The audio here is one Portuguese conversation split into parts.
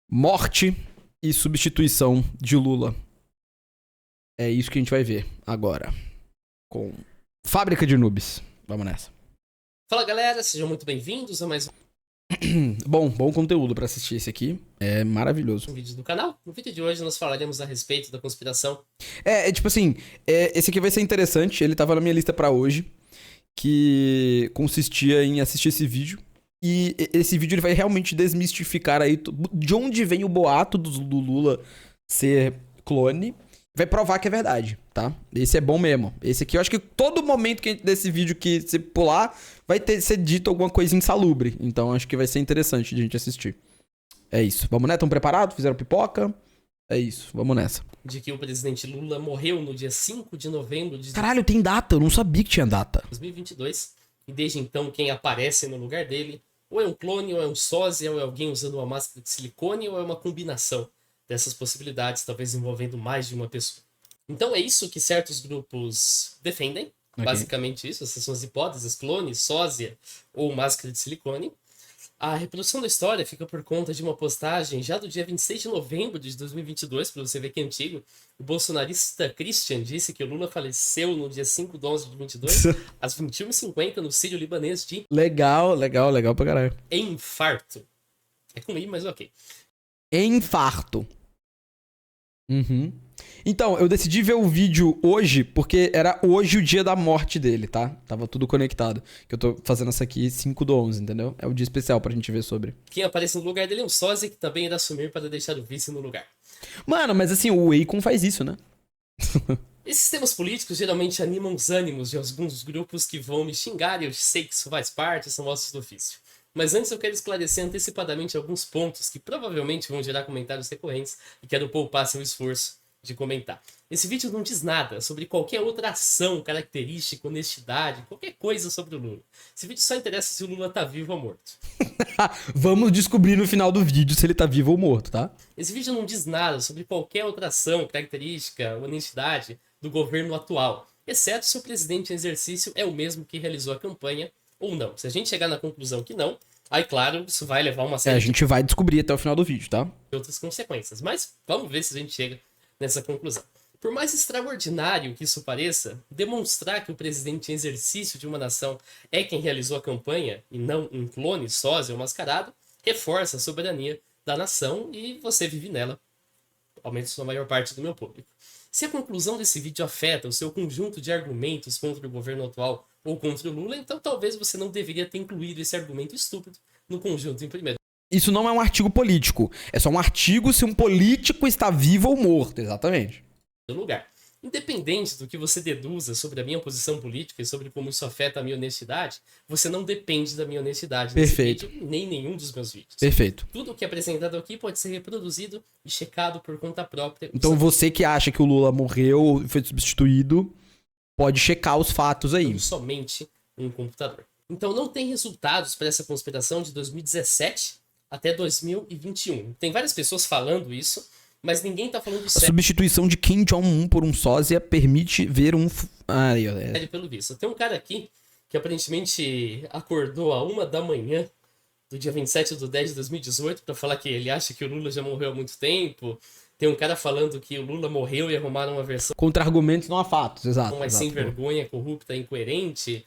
Morte e substituição de Lula. É isso que a gente vai ver agora. Com Fábrica de Noobs. Vamos nessa. Fala galera, sejam muito bem-vindos a mais Bom conteúdo pra assistir esse aqui. É maravilhoso. um vídeo do canal. No vídeo de hoje nós falaremos a respeito da conspiração. Tipo assim, esse aqui vai ser interessante. Ele tava na minha lista pra hoje. Que consistia em assistir esse vídeo. E esse vídeo ele vai realmente desmistificar aí de onde vem o boato do Lula ser clone. Vai provar que é verdade, tá? Esse é bom mesmo. Esse aqui, eu acho que todo momento desse vídeo que você pular, vai ser dito alguma coisa insalubre. Então, acho que vai ser interessante de a gente assistir. É isso. Vamos, né? Estão preparados? Fizeram pipoca? É isso. Vamos nessa. De que o presidente Lula morreu no dia 5 de novembro de Caralho, tem data. Eu não sabia que tinha data. 2022. E desde então, quem aparece no lugar dele, ou é um clone, ou é um sósia, ou é alguém usando uma máscara de silicone, ou é uma combinação dessas possibilidades, talvez envolvendo mais de uma pessoa. Então é isso que certos grupos defendem. Ok. Basicamente isso. Essas são as hipóteses: clone, sósia ou máscara de silicone. A reprodução da história fica por conta de uma postagem já do dia 26 de novembro de 2022, para você ver que é antigo. O bolsonarista Christian disse que o Lula faleceu no dia 5 de 11 de 2022, às 21h50, no sírio libanês de Legal pra caralho. infarto. É com I, mas ok. Infarto. Uhum. Então, eu decidi ver o vídeo hoje, porque era hoje o dia da morte dele, tá? Tava tudo conectado. Que eu tô fazendo essa aqui 5/11, entendeu? É o dia especial pra gente ver sobre. Quem aparece no lugar dele é um sósia que também irá assumir para deixar o vice no lugar. Mano, mas assim, o Akon faz isso, né? Esses temas políticos geralmente animam os ânimos de alguns grupos que vão me xingar, e eu sei que isso faz parte, são ossos do ofício. Mas antes eu quero esclarecer antecipadamente alguns pontos que provavelmente vão gerar comentários recorrentes e quero poupar seu esforço de comentar. Esse vídeo não diz nada sobre qualquer outra ação, característica, honestidade, qualquer coisa sobre o Lula. Esse vídeo só interessa se o Lula tá vivo ou morto. Vamos descobrir no final do vídeo se ele tá vivo ou morto, tá? Esse vídeo não diz nada sobre qualquer outra ação, característica, honestidade do governo atual, exceto se o presidente em exercício é o mesmo que realizou a campanha ou não. Se a gente chegar na conclusão que não, aí claro, isso vai levar uma série A gente vai descobrir até o final do vídeo, tá? de outras consequências. Mas vamos ver se a gente chega nessa conclusão. Por mais extraordinário que isso pareça, demonstrar que o presidente em exercício de uma nação é quem realizou a campanha e não um clone, sósia ou mascarado, reforça a soberania da nação e você vive nela, ao menos na maior parte do meu público. Se a conclusão desse vídeo afeta o seu conjunto de argumentos contra o governo atual ou contra o Lula, então talvez você não deveria ter incluído esse argumento estúpido no conjunto em primeiro Isso não é um artigo político. É só um artigo se um político está vivo ou morto, exatamente. lugar. Independente do que você deduza sobre a minha posição política e sobre como isso afeta a minha honestidade, você não depende da minha honestidade Perfeito. nesse vídeo, nem nenhum dos meus vídeos. Perfeito. Tudo o que é apresentado aqui pode ser reproduzido e checado por conta própria. Então você que acha que o Lula morreu e foi substituído, pode checar os fatos aí. Usando somente um computador. Então não tem resultados para essa conspiração de 2017 até 2021. Tem várias pessoas falando isso, mas ninguém tá falando A sério substituição de Kim Jong-un por um sósia permite ver um... Aí, ó. pelo visto. Tem um cara aqui que aparentemente acordou a 1 da manhã do dia 27/10 de 2018 para falar que ele acha que o Lula já morreu há muito tempo. Tem um cara falando que o Lula morreu e arrumaram uma versão Contra-argumentos não há fatos, exato. mais sem vergonha, corrupta, incoerente.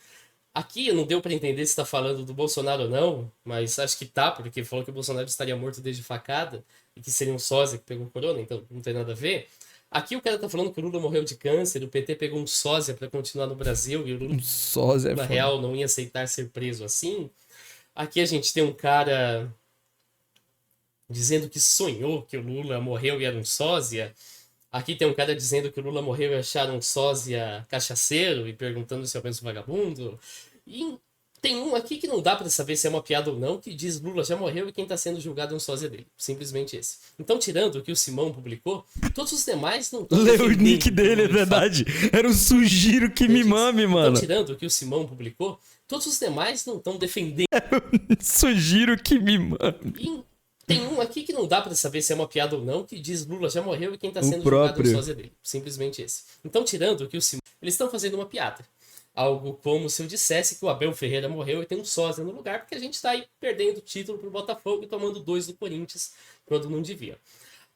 Aqui não deu para entender se tá falando do Bolsonaro ou não, mas acho que tá, porque falou que o Bolsonaro estaria morto desde facada e que seria um sósia que pegou corona, então não tem nada a ver. Aqui o cara tá falando que o Lula morreu de câncer, o PT pegou um sósia para continuar no Brasil e o Lula, Um sósia é na foda. real, não ia aceitar ser preso assim. Aqui a gente tem um cara dizendo que sonhou que o Lula morreu e era um sósia. Aqui tem um cara dizendo que o Lula morreu e acharam um sósia cachaceiro e perguntando se é o mesmo vagabundo. E tem um aqui que não dá pra saber se é uma piada ou não, que diz Lula já morreu e quem tá sendo julgado é um sósia dele. Simplesmente esse. Então, tirando o que o Simão publicou, todos os demais não estão Leu o nick dele, é verdade. Era o Sugiro que me mame, mano. Então, tirando o que o Simão publicou, todos os demais não estão defendendo. Sugiro que me mame. E tem um aqui que não dá pra saber se é uma piada ou não, que diz Lula já morreu e quem tá O sendo julgado é próprio. o sósia dele. Simplesmente esse. Então, tirando o que o Simão... Eles estão fazendo uma piada. Algo como se eu dissesse que o Abel Ferreira morreu e tem um sósia no lugar, porque a gente tá aí perdendo o título pro Botafogo e tomando 2 do Corinthians quando não devia.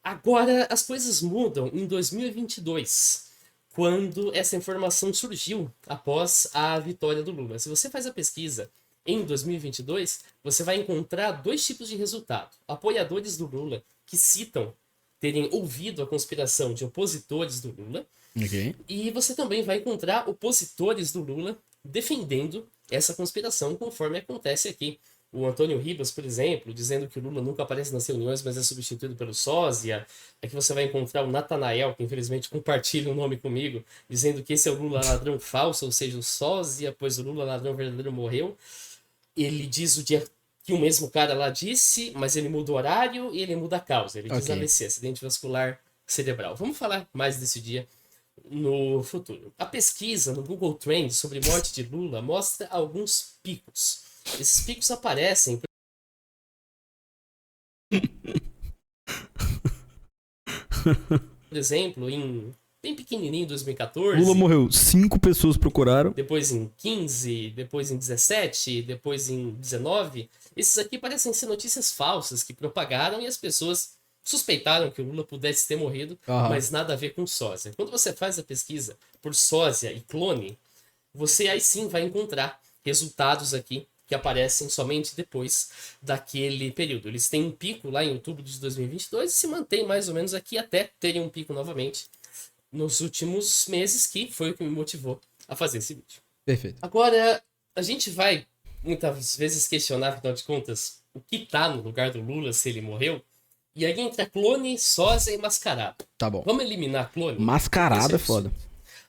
Agora, as coisas mudam em 2022, quando essa informação surgiu após a vitória do Lula. Se você faz a pesquisa em 2022, você vai encontrar 2 tipos de resultado. Apoiadores do Lula que citam terem ouvido a conspiração de opositores do Lula, Ok. e você também vai encontrar opositores do Lula defendendo essa conspiração, conforme acontece aqui. O Antônio Ribas, por exemplo, dizendo que o Lula nunca aparece nas reuniões, mas é substituído pelo sósia. Aqui você vai encontrar o Natanael, que infelizmente compartilha o nome comigo, dizendo que esse é o Lula ladrão falso, ou seja, o sósia, pois o Lula ladrão verdadeiro morreu. Ele diz o dia que o mesmo cara lá disse, mas ele muda o horário e ele muda a causa. Ele diz AVC, acidente vascular cerebral. Vamos falar mais desse dia no futuro. A pesquisa no Google Trends sobre morte de Lula mostra alguns picos. Esses picos aparecem, por exemplo, em bem pequenininho em 2014. Lula morreu, 5 pessoas procuraram. Depois em 15, depois em 17, depois em 19. Esses aqui parecem ser notícias falsas que propagaram e as pessoas suspeitaram que o Lula pudesse ter morrido, mas nada a ver com sósia. Quando você faz a pesquisa por sósia e clone, você aí sim vai encontrar resultados aqui que aparecem somente depois daquele período. Eles têm um pico lá em outubro de 2022 e se mantém mais ou menos aqui até terem um pico novamente nos últimos meses, que foi o que me motivou a fazer esse vídeo. Perfeito. Agora, a gente vai muitas vezes questionar, afinal de contas, o que tá no lugar do Lula se ele morreu. E aí entra clone, sósia e mascarado. Tá bom. Vamos eliminar clone? Mascarado é foda.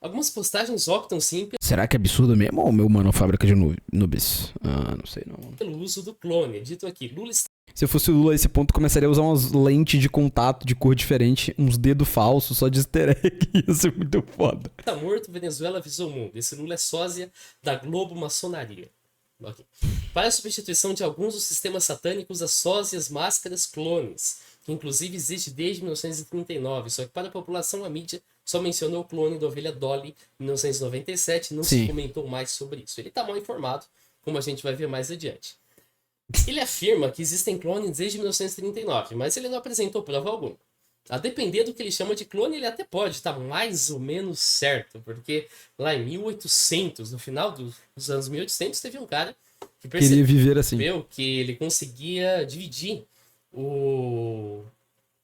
Algumas postagens optam sim Será que é absurdo mesmo ou meu mano fábrica de nubes? Ah, não sei não. pelo uso do clone. Dito aqui, Lula está Se eu fosse o Lula a esse ponto, começaria a usar umas lentes de contato de cor diferente, uns dedos falsos só de easter egg. Ia ser muito foda. morto, Venezuela avisou o mundo. Esse Lula é sósia da Globo Maçonaria. Okay. Para a substituição de alguns dos sistemas satânicos, as sósias, máscaras, clones, que inclusive existe desde 1939, só que para a população a mídia só mencionou o clone da ovelha Dolly em 1997 e não se comentou mais sobre isso. Ele está mal informado, como a gente vai ver mais adiante. Ele afirma que existem clones desde 1939, mas ele não apresentou prova alguma. A depender do que ele chama de clone, ele até pode estar mais ou menos certo, porque lá em 1800, no final dos anos 1800, teve um cara que Queria viver assim. percebeu que ele conseguia dividir o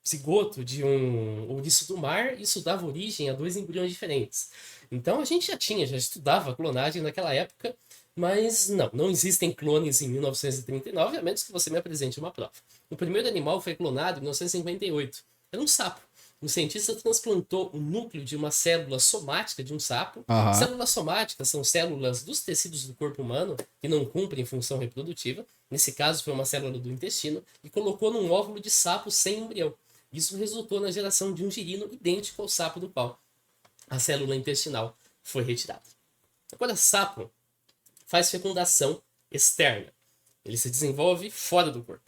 zigoto de um ouriço do mar e isso dava origem a 2 embriões diferentes. Então a gente já estudava clonagem naquela época, mas não existem clones em 1939, a menos que você me apresente uma prova. O primeiro animal foi clonado em 1958. Era um sapo. Um cientista transplantou o núcleo de uma célula somática de um sapo. Células somáticas são células dos tecidos do corpo humano que não cumprem função reprodutiva. Nesse caso, foi uma célula do intestino e colocou num óvulo de sapo sem embrião. Isso resultou na geração de um girino idêntico ao sapo do qual a célula intestinal foi retirada. Agora, sapo faz fecundação externa. Ele se desenvolve fora do corpo.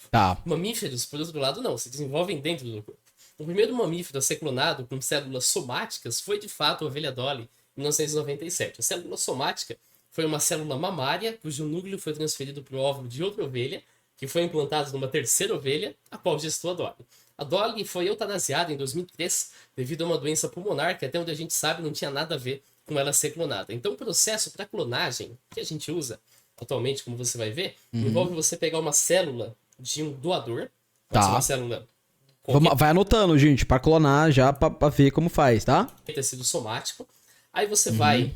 Mamíferos, por outro lado, não. Se desenvolvem dentro do corpo. O primeiro mamífero a ser clonado com células somáticas foi, de fato, a ovelha Dolly, em 1997. A célula somática foi uma célula mamária, cujo núcleo foi transferido para o óvulo de outra ovelha, que foi implantado numa terceira ovelha, a qual gestou a Dolly. A Dolly foi eutanasiada em 2003 devido a uma doença pulmonar que, até onde a gente sabe, não tinha nada a ver com ela ser clonada. Então, o processo para clonagem que a gente usa atualmente, como você vai ver, envolve você pegar uma célula de um doador, pode ser uma célula... Vai anotando, gente, pra clonar já, pra ver como faz, tá? Tecido somático. Aí você vai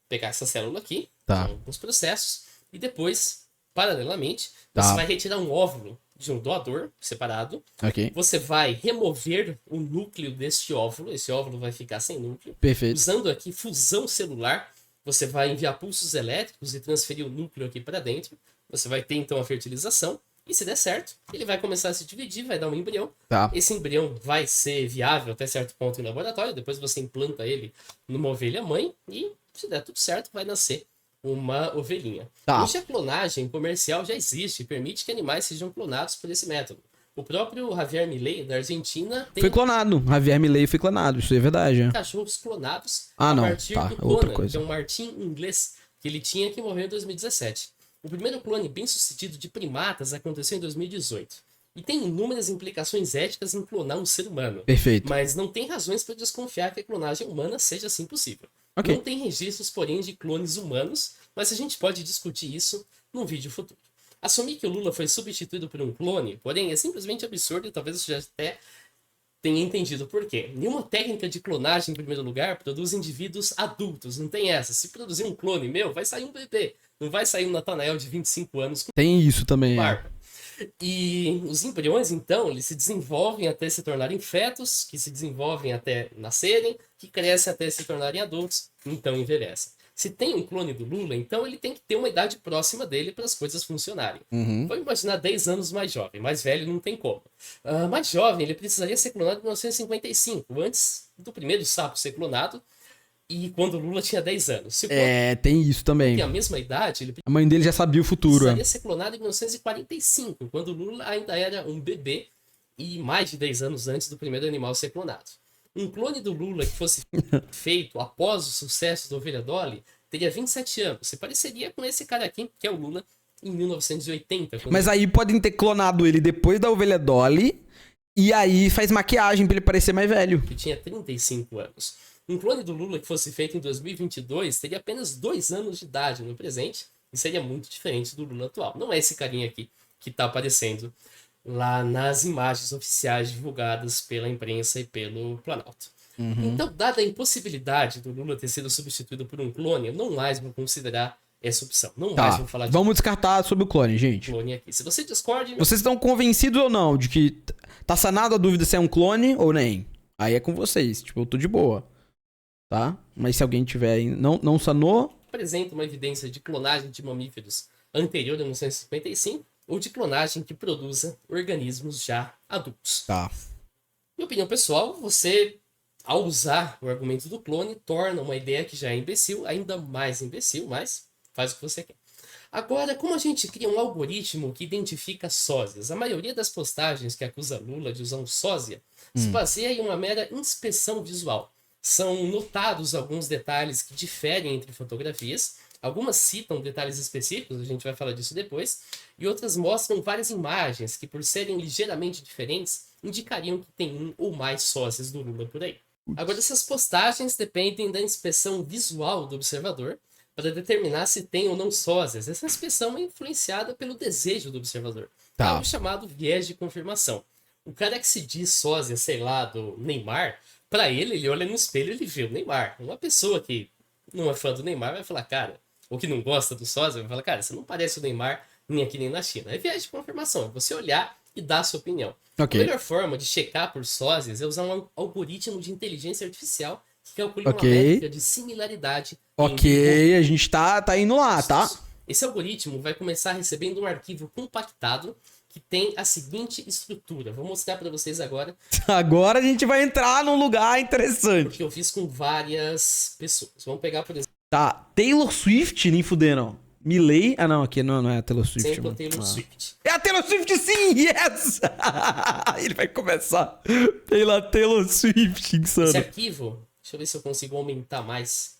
pegar essa célula aqui, alguns processos, e depois, paralelamente, você vai retirar um óvulo de um doador separado. Você vai remover o núcleo deste óvulo, esse óvulo vai ficar sem núcleo. Perfeito. Usando aqui fusão celular, você vai enviar pulsos elétricos e transferir o núcleo aqui para dentro. Você vai ter então a fertilização. E se der certo, ele vai começar a se dividir, vai dar um embrião. Esse embrião vai ser viável até certo ponto em laboratório. Depois você implanta ele numa ovelha mãe. E se der tudo certo, vai nascer uma ovelhinha. Hoje a clonagem comercial já existe e permite que animais sejam clonados por esse método. O próprio Javier Milei, da Argentina... Foi clonado. Javier Milei foi clonado. Isso é verdade. Cachorros clonados a partir do Conan, que é um martim inglês que ele tinha que morreu em 2017. O primeiro clone bem-sucedido de primatas aconteceu em 2018. E tem inúmeras implicações éticas em clonar um ser humano. Perfeito. Mas não tem razões para desconfiar que a clonagem humana seja assim possível. Ok. Não tem registros, porém, de clones humanos, mas a gente pode discutir isso num vídeo futuro. Assumir que o Lula foi substituído por um clone, porém, é simplesmente absurdo e talvez você já até tenha entendido por quê. Nenhuma técnica de clonagem, em primeiro lugar, produz indivíduos adultos. Não tem essa. Se produzir um clone meu, vai sair um bebê. Não vai sair um Nathanael de 25 anos com Tem isso também. barba. E os embriões, então, eles se desenvolvem até se tornarem fetos, que se desenvolvem até nascerem, que crescem até se tornarem adultos, então envelhecem. Se tem um clone do Lula, então ele tem que ter uma idade próxima dele para as coisas funcionarem. Vamos imaginar 10 anos mais jovem, mais velho não tem como. Mais jovem, ele precisaria ser clonado em 1955, antes do primeiro sapo ser clonado, e quando o Lula tinha 10 anos. Se o clone Tem isso também. tem a mesma idade, ele A mãe dele já sabia o futuro. precisaria ser clonado em 1945, quando o Lula ainda era um bebê e mais de 10 anos antes do primeiro animal ser clonado. Um clone do Lula que fosse feito após o sucesso da Ovelha Dolly teria 27 anos. Se pareceria com esse cara aqui, que é o Lula, em 1980. Mas aí podem ter clonado ele depois da Ovelha Dolly e aí faz maquiagem pra ele parecer mais velho. Que tinha 35 anos. Um clone do Lula que fosse feito em 2022 teria apenas 2 anos de idade no presente e seria muito diferente do Lula atual. Não é esse carinha aqui que está aparecendo lá nas imagens oficiais divulgadas pela imprensa e pelo Planalto. Então, dada a impossibilidade do Lula ter sido substituído por um clone, eu não mais vou considerar essa opção. Não mais Tá, vou falar de vamos descartar sobre o clone, gente. clone aqui. Se você discorde, Vocês estão convencidos ou não de que tá sanada a dúvida se é um clone ou nem? Aí é com vocês, tipo, eu tô de boa. Tá? Mas se alguém tiver não sanou, apresenta uma evidência de clonagem de mamíferos anterior a 1955 ou de clonagem que produza organismos já adultos. tá. Minha opinião pessoal, você, ao usar o argumento do clone, torna uma ideia que já é imbecil ainda mais imbecil, mas faz o que você quer. Agora, como a gente cria um algoritmo que identifica sósias? A maioria das postagens que acusa Lula de usar um sósia se baseia em uma mera inspeção visual. São notados alguns detalhes que diferem entre fotografias, algumas citam detalhes específicos, a gente vai falar disso depois, e outras mostram várias imagens que, por serem ligeiramente diferentes, indicariam que tem um ou mais sósias do Lula por aí. Agora, essas postagens dependem da inspeção visual do observador para determinar se tem ou não sósias. Essa inspeção é influenciada pelo desejo do observador. Tá. Algo chamado viés de confirmação. O cara que se diz sósia, sei lá, do Neymar, pra ele olha no espelho e ele vê o Neymar. Uma pessoa que não é fã do Neymar vai falar, cara, ou que não gosta do sósia, vai falar, cara, você não parece o Neymar nem aqui nem na China. É viés de confirmação, é você olhar e dar a sua opinião. Ok. A melhor forma de checar por sósias é usar um algoritmo de inteligência artificial que calcula Ok. uma métrica de similaridade. Ok, a gente tá indo lá, tá? Esse algoritmo vai começar recebendo um arquivo compactado que tem a seguinte estrutura. Vou mostrar para vocês agora, Agora a gente vai entrar num lugar interessante. porque eu fiz com várias pessoas. Vamos pegar, por Tá, Taylor Swift, nem fudendo. Milley. Ah, não, aqui não é a Taylor Swift. exemplo, a mano. Taylor Ah. Swift. É a Taylor Swift, sim! Yes! Ele vai começar pela Taylor Swift, Esse insano. arquivo, deixa eu ver se eu consigo aumentar mais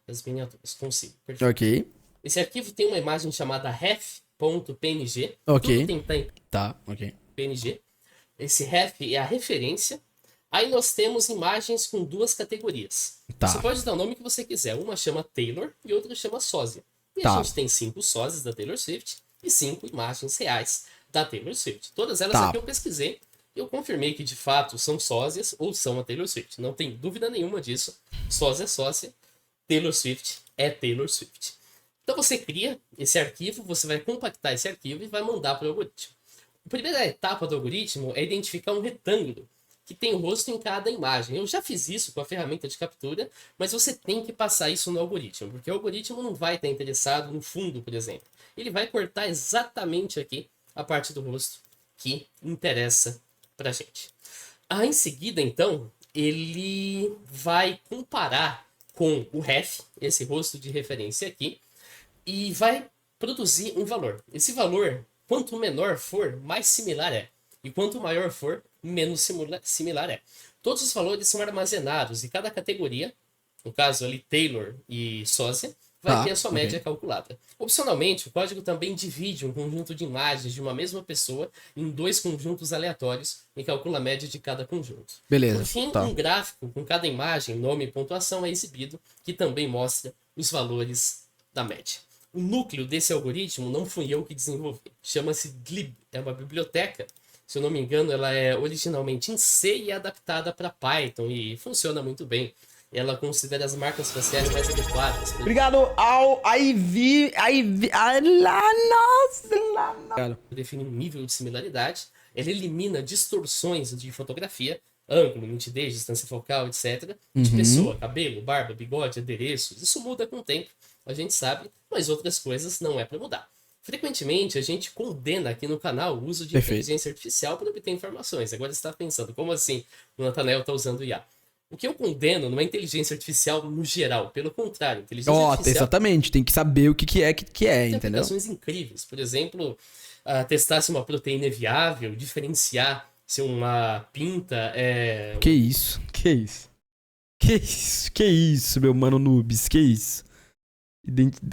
as miniaturas. Consigo, perfeito. Ok, Esse arquivo tem uma imagem chamada ref.png. Ok. Tudo tem que estar em tá, ok. PNG. Esse ref é a referência. Aí nós temos imagens com duas categorias. Tá. Você pode dar o nome que você quiser. Uma chama Taylor e outra chama sósia. E Tá. a gente tem 5 sósias da Taylor Swift e 5 imagens reais da Taylor Swift. Todas elas Tá. aqui eu pesquisei e eu confirmei que de fato são sósias ou são a Taylor Swift. Não tem dúvida nenhuma disso. Sósia é sósia, Taylor Swift é Taylor Swift. Então você cria esse arquivo, você vai compactar esse arquivo e vai mandar para o algoritmo. A primeira etapa do algoritmo é identificar um retângulo que tem o rosto em cada imagem. Eu já fiz isso com a ferramenta de captura, mas você tem que passar isso no algoritmo, porque o algoritmo não vai estar interessado no fundo, por exemplo. Ele vai cortar exatamente aqui a parte do rosto que interessa pra gente. Em seguida, então, ele vai comparar com o ref, esse rosto de referência aqui, e vai produzir um valor. Esse valor, quanto menor for, mais similar é. E quanto maior for, menos similar é. Todos os valores são armazenados e cada categoria, no caso ali Taylor e sósia, vai ter a sua média calculada. Opcionalmente, o código também divide um conjunto de imagens de uma mesma pessoa em 2 conjuntos aleatórios e calcula a média de cada conjunto. Beleza. Por fim, um gráfico com cada imagem, nome e pontuação é exibido, que também mostra os valores da média. O núcleo desse algoritmo não fui eu que desenvolvi. Chama-se glib, é uma biblioteca. Se eu não me engano, ela é originalmente em C e é adaptada para Python e funciona muito bem. Ela considera as marcas faciais mais adequadas. Obrigado ao IV. Nossa. Define um nível de similaridade. Ela elimina distorções de fotografia, ângulo, nitidez, distância focal, etc. De pessoa, cabelo, barba, bigode, adereços. Isso muda com o tempo, a gente sabe, mas outras coisas não é para mudar. Frequentemente, a gente condena aqui no canal o uso de inteligência artificial para obter informações. Agora você está pensando, como assim o Nathanael está usando IA? O que eu condeno não é inteligência artificial no geral. Pelo contrário, inteligência artificial... Exatamente. Tem que saber o que é, tem entendeu? aplicações incríveis. Por exemplo, testar se uma proteína é viável, diferenciar se uma pinta é... Que isso? Que isso, meu mano Noobs? Que isso?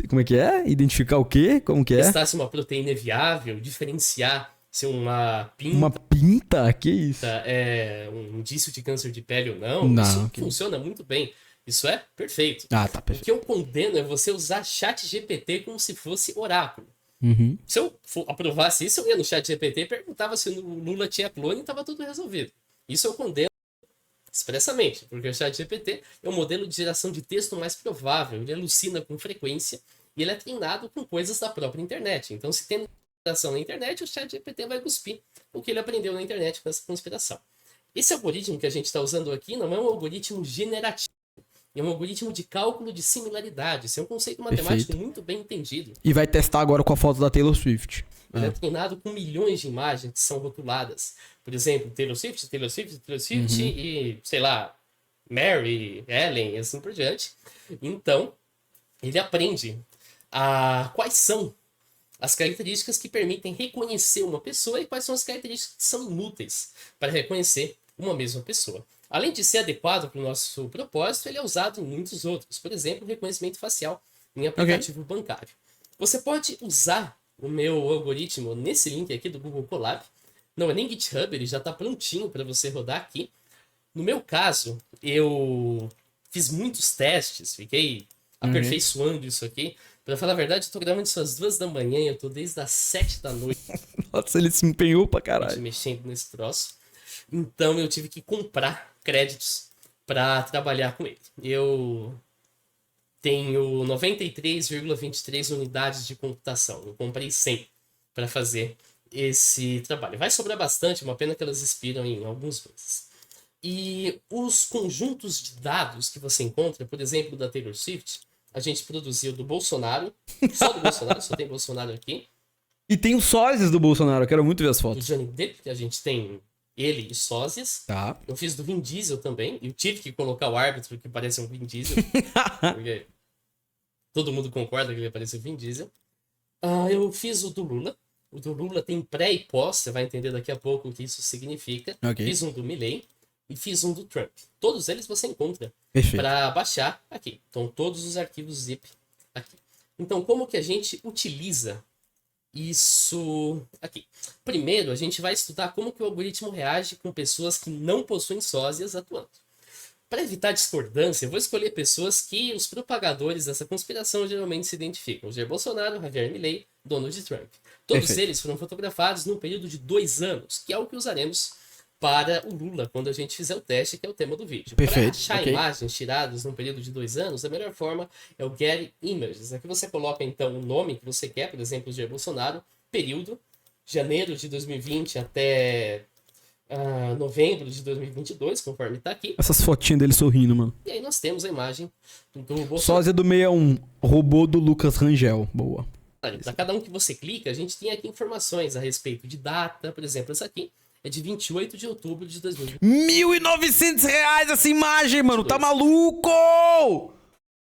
Como é que é? Identificar o quê? Como que é? Testar se uma proteína é viável, diferenciar se uma pinta... Uma pinta? Que isso? É um indício de câncer de pele ou não. Isso funciona muito bem. Isso é perfeito. Tá perfeito. O que eu condeno é você usar chat GPT como se fosse oráculo. Se eu aprovasse isso, eu ia no chat GPT e perguntava se o Lula tinha clone e estava tudo resolvido. Isso eu condeno expressamente, porque o chat GPT é um modelo de geração de texto mais provável, ele alucina com frequência e ele é treinado com coisas da própria internet. Então, se tem conspiração na internet, o chat GPT vai cuspir o que ele aprendeu na internet com essa conspiração. Esse algoritmo que a gente está usando aqui não é um algoritmo generativo, é um algoritmo de cálculo de similaridade. Esse é um conceito matemático muito bem entendido. E vai testar agora com a foto da Taylor Swift. Ele é treinado com milhões de imagens que são rotuladas. Por exemplo, Taylor Swift e, sei lá, Mary, Ellen e assim por diante. Então, ele aprende quais são as características que permitem reconhecer uma pessoa e quais são as características que são inúteis para reconhecer uma mesma pessoa. Além de ser adequado para o nosso propósito, ele é usado em muitos outros. Por exemplo, reconhecimento facial em aplicativo bancário. Você pode usar o meu algoritmo nesse link aqui do Google Colab. Não é nem GitHub, ele já está prontinho para você rodar aqui. No meu caso, eu fiz muitos testes, fiquei aperfeiçoando isso aqui. Para falar a verdade, eu tô gravando isso às 2 da manhã e eu tô desde as 7 da noite. Nossa, ele se empenhou pra caralho. Mexendo nesse troço. Então eu tive que comprar créditos para trabalhar com ele. Eu tenho 93,23 unidades de computação. Eu comprei 100 para fazer esse trabalho. Vai sobrar bastante, uma pena que elas expiram em alguns meses. E os conjuntos de dados que você encontra, por exemplo, da Taylor Swift, a gente produziu do Bolsonaro, só do Bolsonaro, só tem Bolsonaro aqui. E tem os sósias do Bolsonaro, eu quero muito ver as Do fotos. Johnny Depp, que a gente tem ele e sósias. Tá. Eu fiz do Vin Diesel também. Eu tive que colocar o árbitro que parece um Vin Diesel. Porque todo mundo concorda que ele parece um Vin Diesel. Eu fiz o do Lula. O do Lula tem pré e pós. Você vai entender daqui a pouco o que isso significa. Fiz um do Milley e fiz um do Trump. Todos eles você encontra para baixar aqui. Então, todos os arquivos zip aqui. Então, como que a gente utiliza isso aqui? Primeiro, a gente vai estudar como que o algoritmo reage com pessoas que não possuem sósias atuando. Para evitar discordância, eu vou escolher pessoas que os propagadores dessa conspiração geralmente se identificam. Jair Bolsonaro, Javier Milei, Donald Trump. Todos eles foram fotografados num período de 2 anos, que é o que usaremos para o Lula, quando a gente fizer o teste, que é o tema do vídeo. Para achar imagens tiradas num período de 2 anos, a melhor forma é o Getty Images. Aqui você coloca, então, o nome que você quer, por exemplo, Jair Bolsonaro, período, janeiro de 2020 até novembro de 2022, conforme está aqui. Essas fotinhas dele sorrindo, mano. E aí nós temos a imagem do Bolsonaro. Sósia do 61, robô do Lucas Rangel. Boa. Para cada um que você clica, a gente tem aqui informações a respeito de data. Por exemplo, essa aqui é de 28 de outubro de 2020. R$1.900 essa imagem, mano. Tá maluco?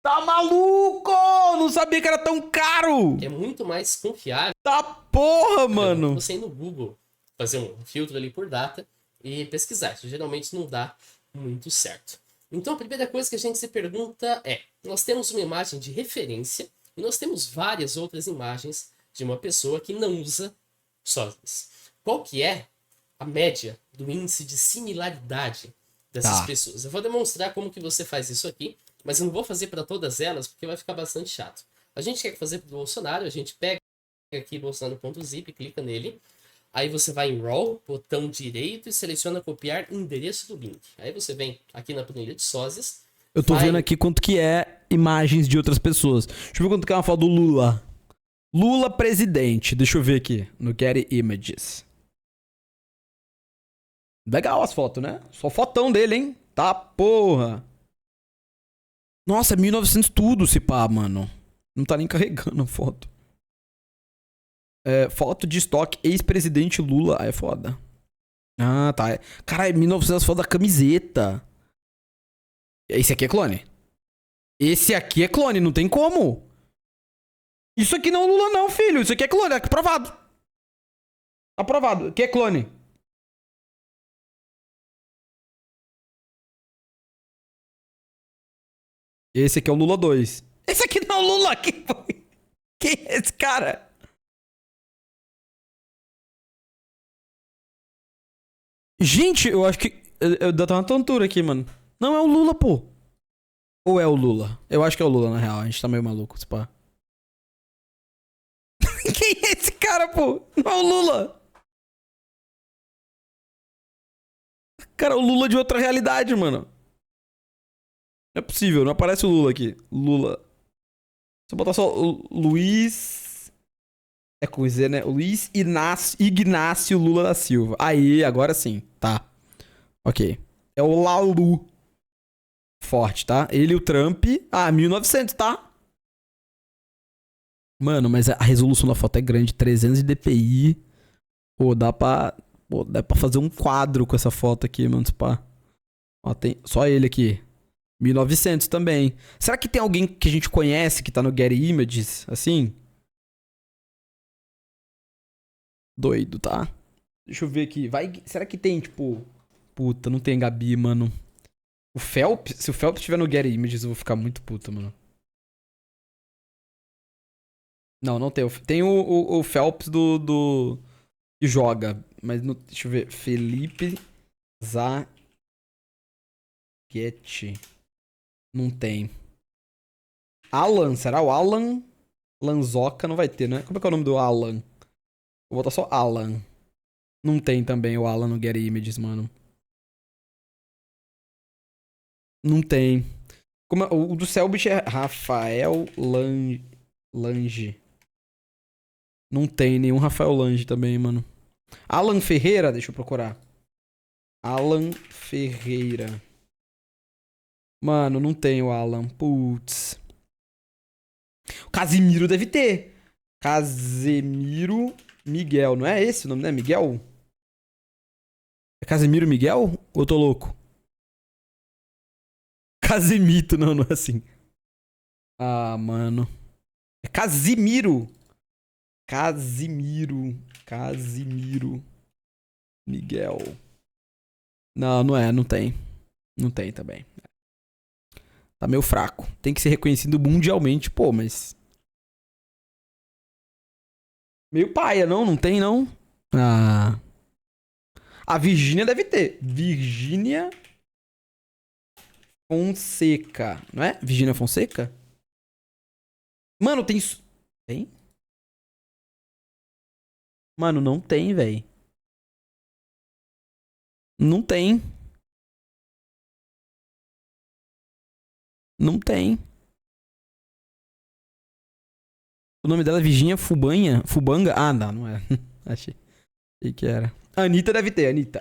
Tá maluco? Não sabia que era tão caro. É muito mais confiável. Tá porra, mano. Você ir no Google, fazer um filtro ali por data e pesquisar. Isso geralmente não dá muito certo. Então a primeira coisa que a gente se pergunta é: nós temos uma imagem de referência e nós temos várias outras imagens de uma pessoa que não usa sósias. Qual que é a média do índice de similaridade dessas pessoas? Eu vou demonstrar como que você faz isso aqui, mas eu não vou fazer para todas elas porque vai ficar bastante chato. A gente quer fazer para o Bolsonaro, a gente pega aqui bolsonaro.zip, clica nele. Aí você vai em Raw, botão direito e seleciona copiar endereço do link. Aí você vem aqui na planilha de sósias. Eu tô vendo aqui quanto que é imagens de outras pessoas. Deixa eu ver quanto que é uma foto do Lula. Lula presidente. Deixa eu ver aqui no Getty Images. Legal as fotos, né? Só fotão dele, hein? Tá, porra. Nossa, é 1900 tudo se pá, mano. Não tá nem carregando a foto. Foto de estoque, ex-presidente Lula. Ah, é foda. Ah, tá. Caralho, 1900 foto da camiseta. Esse aqui é clone. Esse aqui é clone, não tem como. Isso aqui não é Lula não, filho. Isso aqui é clone, é aprovado. Aprovado. Aqui é clone. Esse aqui é o Lula 2. Esse aqui não é o Lula. Quem é esse cara? Gente, eu acho que... Eu dou uma tontura aqui, mano. Não é o Lula, pô. Ou é o Lula? Eu acho que é o Lula, na real. A gente tá meio maluco, se pá. Quem é esse cara, pô? Não é o Lula. Cara, o Lula de outra realidade, mano. Não é possível, não aparece o Lula aqui. Lula. Se eu botar só o Luiz... É com Z, né? Luiz Ignácio Lula da Silva. Aí, agora sim. Tá. Ok. É o Lalu. Forte, tá? Ele e o Trump. Ah, 1900, tá? Mano, mas a resolução da foto é grande. 300 de DPI. Pô, dá pra fazer um quadro com essa foto aqui, mano. Pá. Ó, tem só ele aqui. 1900 também. Será que tem alguém que a gente conhece que tá no Getty Images? Assim? Doido, tá? Deixa eu ver aqui. Será que tem, tipo... Puta, não tem Gabi, mano. O Phelps? Se o Phelps estiver no Getty Images, eu vou ficar muito puta, mano. Não, não tem. Tem o Phelps do... Que joga. Mas, deixa eu ver. Felipe Zaguetti. Não tem. Alan, será o Alan? Lanzoca não vai ter, né? Como é que é o nome do Alan? Vou botar só Alan. Não tem também o Alan no Getty Images, mano. Não tem. O do Selbit é Rafael Lange. Não tem nenhum Rafael Lange também, mano. Alan Ferreira, deixa eu procurar. Alan Ferreira. Mano, não tem o Alan. Putz. O Casimiro deve ter. Casemiro Miguel. Não é esse o nome, né? Miguel? É Casemiro Miguel? Ou eu tô louco? Casemito, não é assim. Ah, mano. É Casimiro. Casimiro Miguel. Não, não é, não tem. Não tem também. Tá meio fraco. Tem que ser reconhecido mundialmente, pô, mas... Meio paia, não? Não tem, não? Ah... A Virgínia deve ter. Virgínia Fonseca. Não é? Virgínia Fonseca? Mano, tem... Tem? Mano, não tem, velho. Não tem. Não tem. O nome dela é Virgínia Fubanha? Fubanga? Ah, não, não é. Achei que era. Anitta deve ter, Anitta.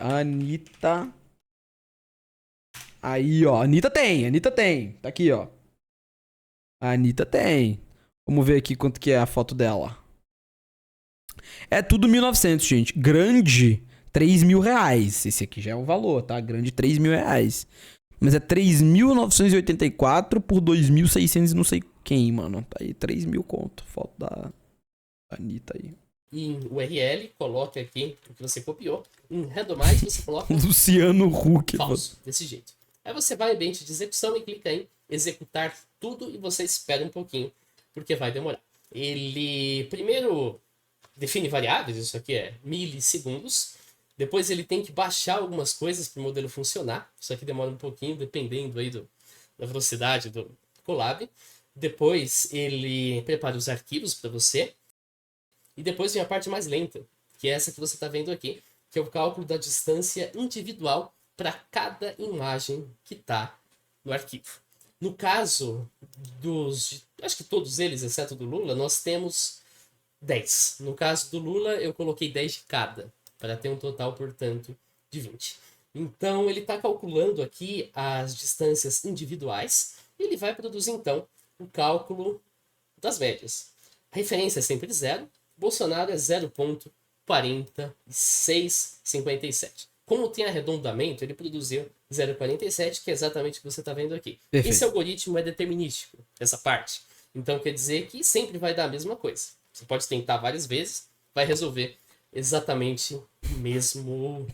Aí, ó. Anitta tem. Tá aqui, ó. A Anitta tem. Vamos ver aqui quanto que é a foto dela. É tudo 1900, gente. Grande, 3 mil reais. Esse aqui já é o valor, tá? Grande, 3 mil reais. Mas é 3.984 por 2.600 e não sei quem, mano. Tá aí, 3 mil conto. Foto da Anitta aí. Em URL, coloque aqui o que você copiou. Em Randomize, você coloca... Luciano Huck. Falso, desse jeito. Aí você vai em ambiente de execução e clica em executar tudo e você espera um pouquinho, porque vai demorar. Ele primeiro define variáveis, isso aqui é milissegundos. Depois ele tem que baixar algumas coisas para o modelo funcionar. Isso aqui demora um pouquinho, dependendo aí da velocidade do Colab. Depois ele prepara os arquivos para você. E depois vem a parte mais lenta, que é essa que você está vendo aqui, que é o cálculo da distância individual para cada imagem que está no arquivo. No caso acho que todos eles, exceto do Lula, nós temos 10. No caso do Lula, eu coloquei 10 de cada, para ter um total, portanto, de 20. Então, ele está calculando aqui as distâncias individuais e ele vai produzir, então, o cálculo das médias. A referência é sempre zero. Bolsonaro é 0,4657. Como tem arredondamento, ele produziu 0,47, que é exatamente o que você está vendo aqui. Perfeito. Esse algoritmo é determinístico, essa parte. Então, quer dizer que sempre vai dar a mesma coisa. Você pode tentar várias vezes, vai resolver exatamente o mesmo.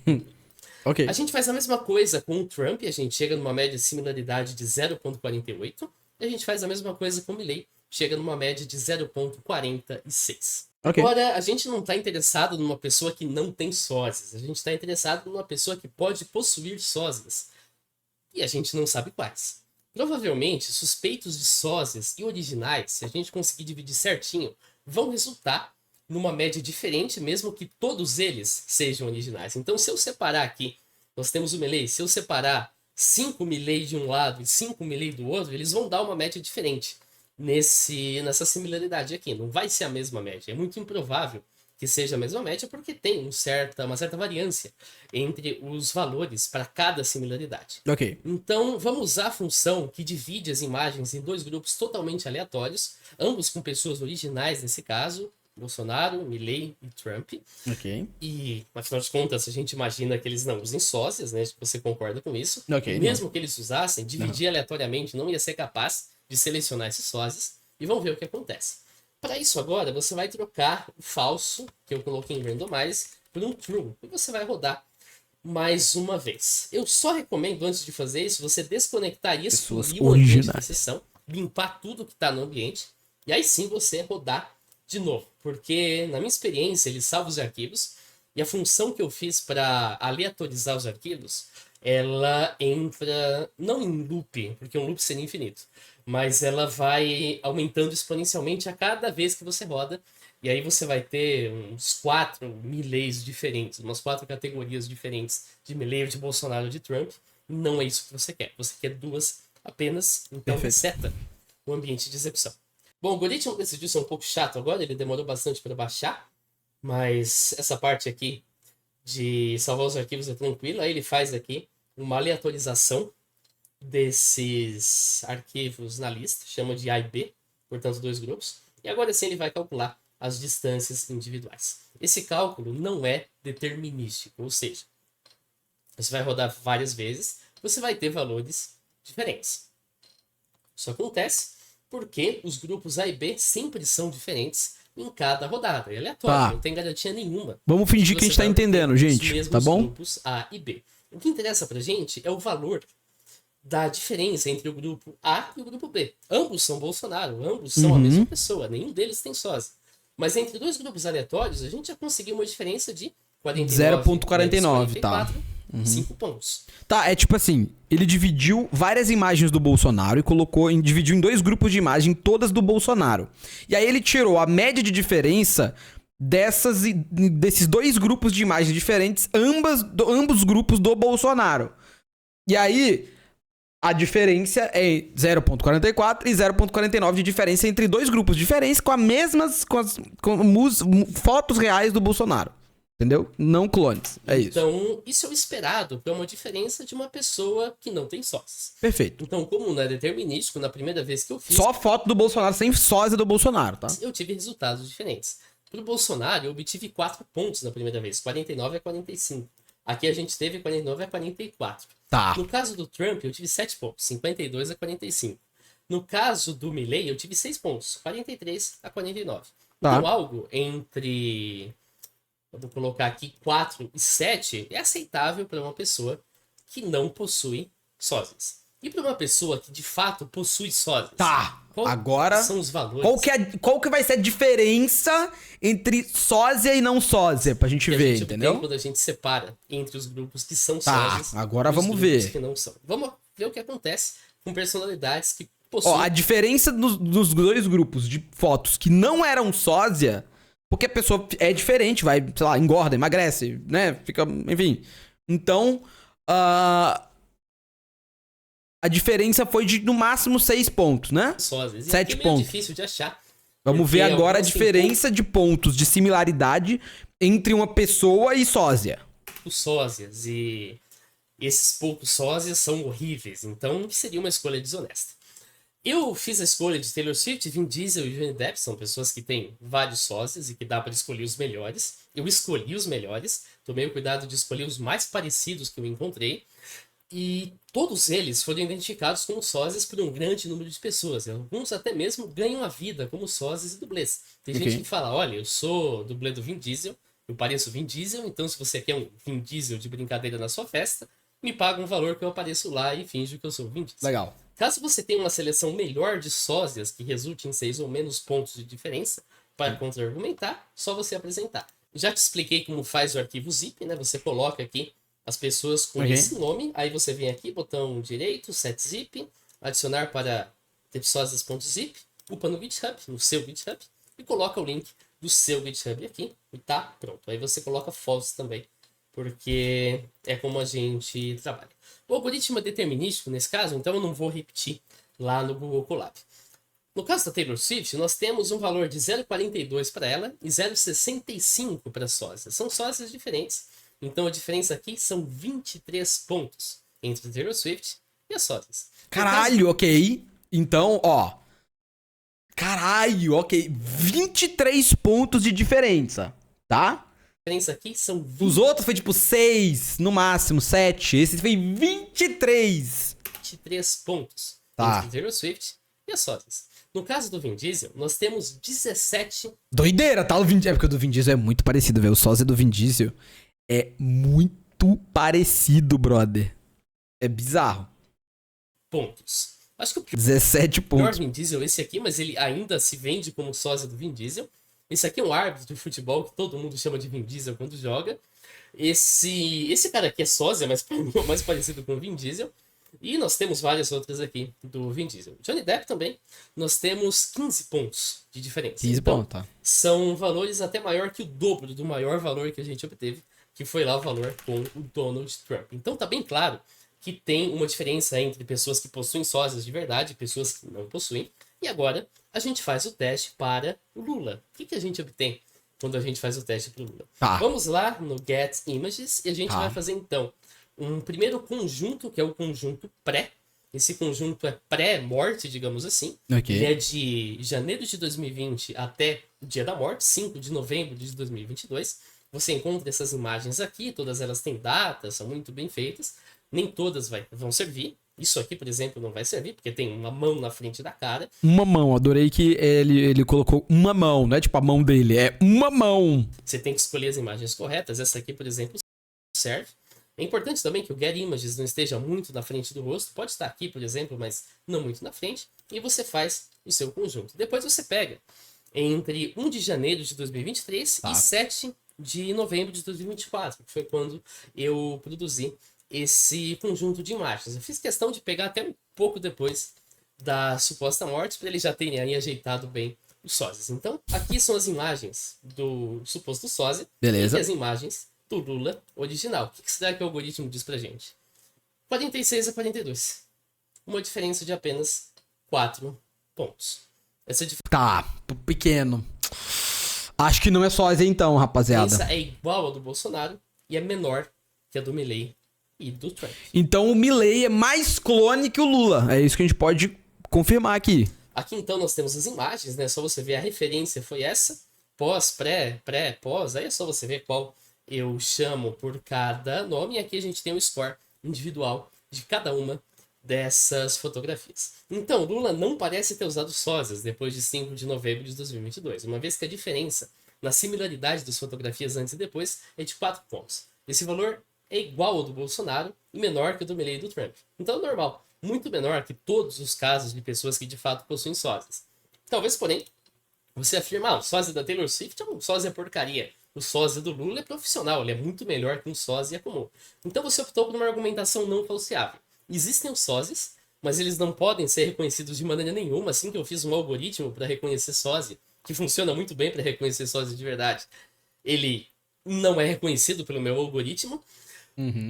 Ok. A gente faz a mesma coisa com o Trump, a gente chega numa média de similaridade de 0,48, e a gente faz a mesma coisa com o Milley, chega numa média de 0,46. Ok. Agora, a gente não está interessado numa pessoa que não tem sósias, a gente está interessado numa pessoa que pode possuir sósias, e a gente não sabe quais. Provavelmente, suspeitos de sósias e originais, se a gente conseguir dividir certinho, vão resultar numa média diferente, mesmo que todos eles sejam originais. Então, se eu separar aqui, nós temos o Milley, se eu separar 5 Milley de um lado e 5 Milley do outro, eles vão dar uma média diferente nessa similaridade aqui. Não vai ser a mesma média. É muito improvável que seja a mesma média, porque tem uma certa variância entre os valores para cada similaridade. Ok. Então, vamos usar a função que divide as imagens em dois grupos totalmente aleatórios, ambos com pessoas originais nesse caso, Bolsonaro, Milley e Trump. Ok. E, afinal de contas, a gente imagina que eles não usem sósias, né? Você concorda com isso? Ok, E mesmo que eles usassem, dividir aleatoriamente não ia ser capaz de selecionar esses sósias. E vamos ver o que acontece. Para isso agora, você vai trocar o falso, que eu coloquei em randomize, por um true. E você vai rodar mais uma vez. Eu só recomendo, antes de fazer isso, você desconectar e excluir o ambiente da sessão, limpar tudo que está no ambiente, e aí sim você rodar de novo. Porque, na minha experiência, ele salva os arquivos, e a função que eu fiz para aleatorizar os arquivos, ela entra, não em loop, porque um loop seria infinito, mas ela vai aumentando exponencialmente a cada vez que você roda, e aí você vai ter uns 4 Milleys diferentes, umas 4 categorias diferentes de Milley, de Bolsonaro, de Trump. Não é isso que você quer. Você quer 2 apenas, então reseta o ambiente de execução. Bom, o algoritmo decidiu ser um pouco chato agora, ele demorou bastante para baixar, mas essa parte aqui de salvar os arquivos é tranquila. Aí ele faz aqui uma aleatorização desses arquivos na lista, chama de A e B, portanto 2 grupos, e agora sim ele vai calcular as distâncias individuais. Esse cálculo não é determinístico, ou seja, você vai rodar várias vezes, você vai ter valores diferentes. Isso acontece porque os grupos A e B sempre são diferentes em cada rodada. É aleatório, não tem garantia nenhuma. Vamos fingir que a gente tá entendendo, gente, tá bom? Os grupos A e B. O que interessa pra gente é o valor da diferença entre o grupo A e o grupo B. Ambos são Bolsonaro, ambos são a mesma pessoa, nenhum deles tem sósia. Mas entre 2 grupos aleatórios, a gente já conseguiu uma diferença de 0,49, tá. 5 pontos. Tá, é tipo assim, ele dividiu várias imagens do Bolsonaro e dividiu em 2 grupos de imagem, todas do Bolsonaro. E aí ele tirou a média de diferença desses 2 grupos de imagens diferentes, ambos grupos do Bolsonaro. E aí a diferença é 0,44 e 0,49 de diferença entre 2 grupos diferentes com fotos reais do Bolsonaro. Entendeu? Não clones. É isso. Então, isso é o esperado para uma diferença de uma pessoa que não tem sócios. Perfeito. Então, como não é determinístico, na primeira vez que eu fiz... Só foto do Bolsonaro, sem sósia do Bolsonaro, tá? Eu tive resultados diferentes. Para o Bolsonaro, eu obtive 4 pontos na primeira vez, 49 a 45. Aqui a gente teve 49 a 44. Tá. No caso do Trump, eu tive 7 pontos, 52 a 45. No caso do Milley, eu tive 6 pontos, 43 a 49. Tá. Então, algo entre... Eu vou colocar aqui 4 e 7 é aceitável para uma pessoa que não possui sósias. E para uma pessoa que de fato possui sósias, Tá, qual agora, são os valores qual que vai ser a diferença entre sósia e não sósia, pra gente que a ver, gente obtém entendeu? quando a gente separa entre os grupos que são Tá, sósias agora e os vamos grupos ver. que não são? Vamos ver o que acontece com personalidades que Ó, possuem a diferença dos dois grupos de fotos que não eram sósia, porque a pessoa é diferente, vai, sei lá, engorda, emagrece, né? Fica, enfim. Então, a diferença foi de no máximo 6 pontos, né? sósias. E 7 aqui é meio pontos. difícil de achar. Vamos ver porque agora a algumas têm diferença de pontos de similaridade entre uma pessoa e sósia. poucos sósias e esses poucos sósias são horríveis. Então seria uma escolha desonesta. Eu fiz a escolha de Taylor Swift, Vin Diesel e Johnny Depp, são pessoas que têm vários sósias e que dá para escolher os melhores. Eu escolhi os melhores, tomei o cuidado de escolher os mais parecidos que eu encontrei. E todos eles foram identificados como sósias por um grande número de pessoas. Alguns até mesmo ganham a vida como sósias e dublês. Tem Ok. gente que fala, olha, eu sou dublê do Vin Diesel, eu pareço Vin Diesel, então se você quer um Vin Diesel de brincadeira na sua festa, me paga um valor que eu apareço lá e finjo que eu sou o Vin Diesel. Legal. Caso você tenha uma seleção melhor de sósias que resulte em 6 ou menos pontos de diferença para contra-argumentar, só você apresentar. Já te expliquei como faz o arquivo zip, né? Você coloca aqui as pessoas com Ok. esse nome, aí você vem aqui, botão direito, set zip, adicionar para sósias.zip, upa no GitHub, no seu GitHub, e coloca o link do seu GitHub aqui, e tá pronto. Aí você coloca false também, porque é como a gente trabalha. O algoritmo é determinístico nesse caso, então eu não vou repetir lá no Google Colab. No caso da Taylor Swift, nós temos um valor de 0,42 para ela e 0,65 para sósias. São sósias diferentes, então a diferença aqui são 23 pontos entre a Taylor Swift e as sósias. Caralho, ok. Então, ó. Caralho, ok. 23 pontos de diferença, tá? A diferença aqui são Os outros foi tipo 6, no máximo 7. Esse foi 23. 23 pontos Tá. entre a Taylor Swift e as sósias. No caso do Vin Diesel, nós temos 17. Doideira, tá? É porque o do Vin Diesel é muito parecido, velho. O sósia do Vin Diesel é muito parecido, brother. É bizarro. Pontos. Acho que o 17 pior pontos. Vin Diesel é esse aqui, mas ele ainda se vende como sósia do Vin Diesel. Esse aqui é um árbitro de futebol que todo mundo chama de Vin Diesel quando joga. Esse cara aqui é sósia, mas mais parecido com o Vin Diesel. E nós temos várias outras aqui do Vin Diesel. Johnny Depp também, nós temos 15 pontos de diferença. 15 Então, pontos, tá. são valores até maior que o dobro do maior valor que a gente obteve, que foi lá o valor com o Donald Trump. Então tá bem claro que tem uma diferença entre pessoas que possuem sósias de verdade e pessoas que não possuem. E agora a gente faz o teste para o Lula. O que a gente obtém quando a gente faz o teste para o Lula? Tá. Vamos lá no Get Images e a gente Tá. vai fazer então um primeiro conjunto, que é o conjunto pré. Esse conjunto é pré-morte, digamos assim. Ok. Ele é de janeiro de 2020 até o dia da morte, 5 de novembro de 2022. Você encontra essas imagens aqui, todas elas têm datas, são muito bem feitas. Nem todas vão servir. Isso aqui, por exemplo, não vai servir, porque tem uma mão na frente da cara. Uma mão, adorei que ele colocou uma mão, não é tipo a mão dele, é uma mão. Você tem que escolher as imagens corretas. Essa aqui, por exemplo, serve. É importante também que o Get Images não esteja muito na frente do rosto. Pode estar aqui, por exemplo, mas não muito na frente. E você faz o seu conjunto. Depois você pega entre 1 de janeiro de 2023 Tá. e 7 de novembro de 2024, que foi quando eu produzi esse conjunto de imagens. Eu fiz questão de pegar até um pouco depois da suposta morte, para eles já terem aí ajeitado bem os sósias. Então, aqui são as imagens do suposto sósia Beleza. e as imagens do Lula original. O que será que o algoritmo diz pra gente? 46 a 42. Uma diferença de apenas 4 pontos. Essa Tá, pequeno. Acho que não é sósia então, rapaziada. diferença é igual a do Bolsonaro e é menor que a do Milley e do Trump. Então o Milley é mais clone que o Lula. É isso que a gente pode confirmar aqui. Aqui então nós temos as imagens, né? Só você ver a referência foi essa. Pós, pré, pós. Aí é só você ver qual eu chamo por cada nome. E aqui a gente tem o score individual de cada uma dessas fotografias. Então, Lula não parece ter usado sósias depois de 5 de novembro de 2022, uma vez que a diferença na similaridade das fotografias antes e depois é de 4 pontos. Esse valor é igual ao do Bolsonaro e menor que o do Milley e do Trump. Então é normal, muito menor que todos os casos de pessoas que de fato possuem sósias. Talvez, porém, você afirma, o sósia da Taylor Swift é um sósia porcaria. O sósia do Lula é profissional, ele é muito melhor que um sósia comum. Então você optou por uma argumentação não falseável. Existem os sósias, mas eles não podem ser reconhecidos de maneira nenhuma, assim que eu fiz um algoritmo para reconhecer sósia, que funciona muito bem para reconhecer sósia de verdade. Ele não é reconhecido pelo meu algoritmo,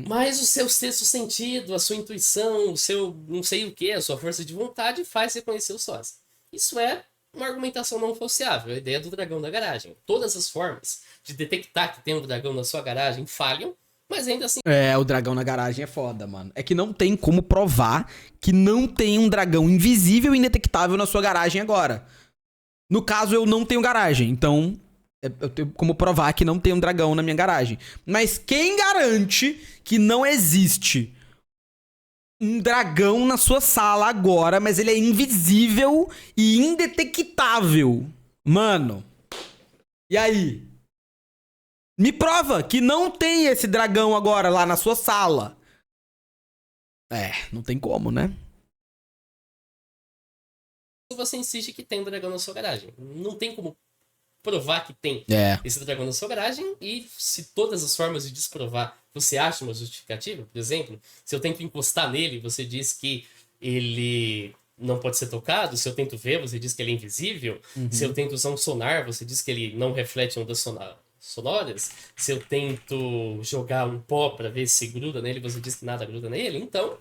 mas o seu sexto sentido, a sua intuição, o seu não sei o que, a sua força de vontade faz reconhecer o sósia. Isso é uma argumentação não falseável, a ideia do dragão da garagem. Todas as formas de detectar que tem um dragão na sua garagem falham, mas ainda assim... O dragão na garagem é foda, mano. É que não tem como provar que não tem um dragão invisível e indetectável na sua garagem agora. No caso, eu não tenho garagem, então eu tenho como provar que não tem um dragão na minha garagem. Mas quem garante que não existe um dragão na sua sala agora, mas ele é invisível e indetectável? Mano, e aí? Me prova que não tem esse dragão agora lá na sua sala. Não tem como, né? Você insiste que tem um dragão na sua garagem. Não tem como provar que tem esse dragão na sua garagem, e se todas as formas de desprovar você acha uma justificativa, por exemplo, se eu tento encostar nele, você diz que ele não pode ser tocado, se eu tento ver, você diz que ele é invisível, se eu tento usar um sonar, você diz que ele não reflete ondas sonoras, se eu tento jogar um pó para ver se gruda nele, você diz que nada gruda nele, então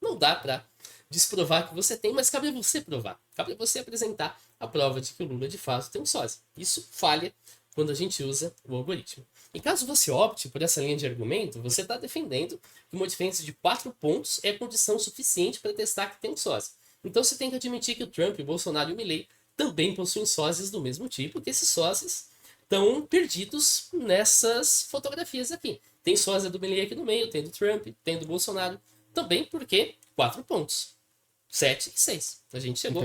não dá pra desprovar que você tem, mas cabe a você provar. Cabe a você apresentar a prova de que o Lula de fato tem um sósia. Isso falha quando a gente usa o algoritmo. E caso você opte por essa linha de argumento, você está defendendo que uma diferença de 4 pontos é condição suficiente para testar que tem um sósia. Então você tem que admitir que o Trump, o Bolsonaro e o Milley também possuem sósias do mesmo tipo, que esses sósias estão perdidos nessas fotografias aqui. Tem sósia do Milley aqui no meio, tem do Trump, tem do Bolsonaro. Também porque 4 pontos. 7 e 6. A gente chegou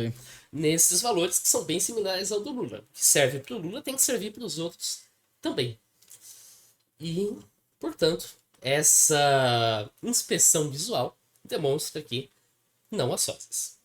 nesses valores que são bem similares ao do Lula. O que serve para o Lula tem que servir para os outros também. E, portanto, essa inspeção visual demonstra que não há sósias.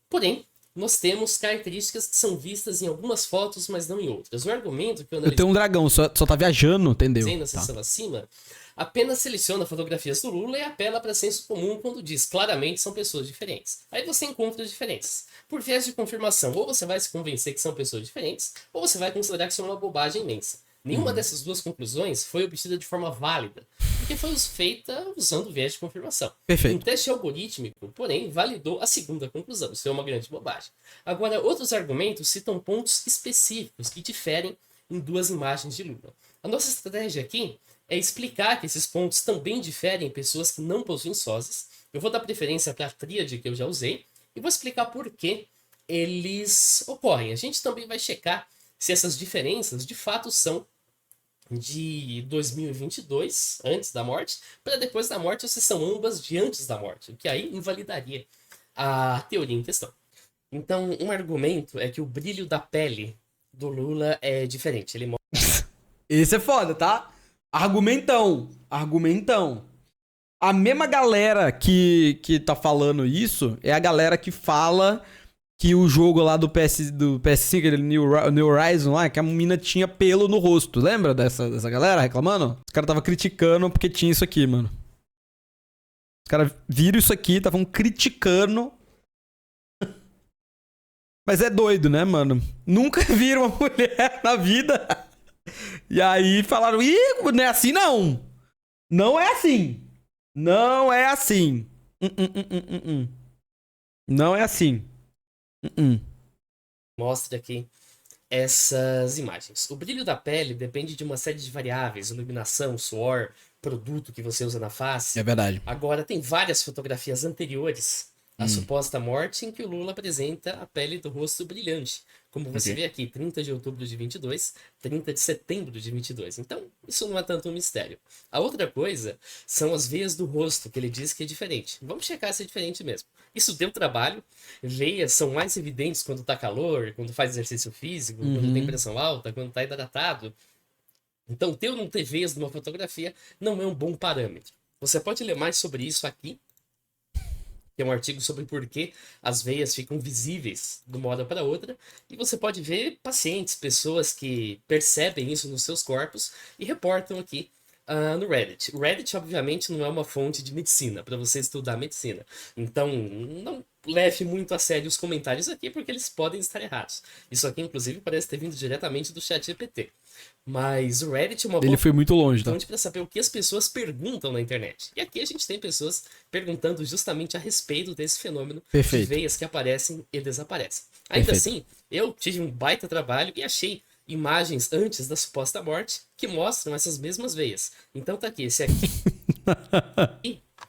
Porém, nós temos características que são vistas em algumas fotos, mas não em outras. O argumento que eu tenho um dragão, só tá viajando, entendeu? Na seção acima, apenas seleciona fotografias do Lula e apela para senso comum quando diz claramente são pessoas diferentes. Aí você encontra as diferenças. Por viés de confirmação, ou você vai se convencer que são pessoas diferentes, ou você vai considerar que isso é uma bobagem imensa. Nenhuma dessas duas conclusões foi obtida de forma válida, porque foi feita usando viés de confirmação. Perfeito. Um teste algorítmico, porém, validou a segunda conclusão. Isso é uma grande bobagem. Agora, outros argumentos citam pontos específicos que diferem em duas imagens de Lula. A nossa estratégia aqui é explicar que esses pontos também diferem em pessoas que não possuem sósias. Eu vou dar preferência para a tríade que eu já usei e vou explicar por que eles ocorrem. A gente também vai checar se essas diferenças de fato são de 2022, antes da morte, para depois da morte, ou se são ambas de antes da morte, o que aí invalidaria a teoria em questão. Então, um argumento é que o brilho da pele do Lula é diferente. Ele Esse é foda, tá? Argumentão. A mesma galera que tá falando isso é a galera que fala que o jogo lá do PS5, aquele New Horizon lá, que a mina tinha pelo no rosto. Lembra dessa galera reclamando? Os caras estavam criticando porque tinha isso aqui, mano. Os caras viram isso aqui, estavam criticando. Mas é doido, né, mano? Nunca viram uma mulher na vida. E aí falaram, ih, não é assim não. Não é assim. Não é assim. Não é assim. Mostra aqui essas imagens. O brilho da pele depende de uma série de variáveis, iluminação, suor, produto que você usa na face. É verdade. Agora, tem várias fotografias anteriores à suposta morte em que o Lula apresenta a pele do rosto brilhante. Como você vê aqui, 30 de outubro de 22, 30 de setembro de 22. Então, isso não é tanto um mistério. A outra coisa são as veias do rosto, que ele diz que é diferente. Vamos checar se é diferente mesmo. Isso deu trabalho. Veias são mais evidentes quando tá calor, quando faz exercício físico, quando tem pressão alta, quando tá hidratado. Então, ter ou não ter veias numa fotografia não é um bom parâmetro. Você pode ler mais sobre isso aqui, que é um artigo sobre por que as veias ficam visíveis de uma hora para outra, e você pode ver pacientes, pessoas que percebem isso nos seus corpos e reportam aqui no Reddit. O Reddit, obviamente, não é uma fonte de medicina, para você estudar medicina. Então, não leve muito a sério os comentários aqui, porque eles podem estar errados. Isso aqui, inclusive, parece ter vindo diretamente do ChatGPT. Mas o Reddit é uma Ele boa foi muito longe, tá? fonte para saber o que as pessoas perguntam na internet. E aqui a gente tem pessoas perguntando justamente a respeito desse fenômeno de Perfeito. veias que aparecem e desaparecem. Ainda Perfeito. assim, eu tive um baita trabalho e achei imagens antes da suposta morte que mostram essas mesmas veias. Então tá aqui, esse aqui,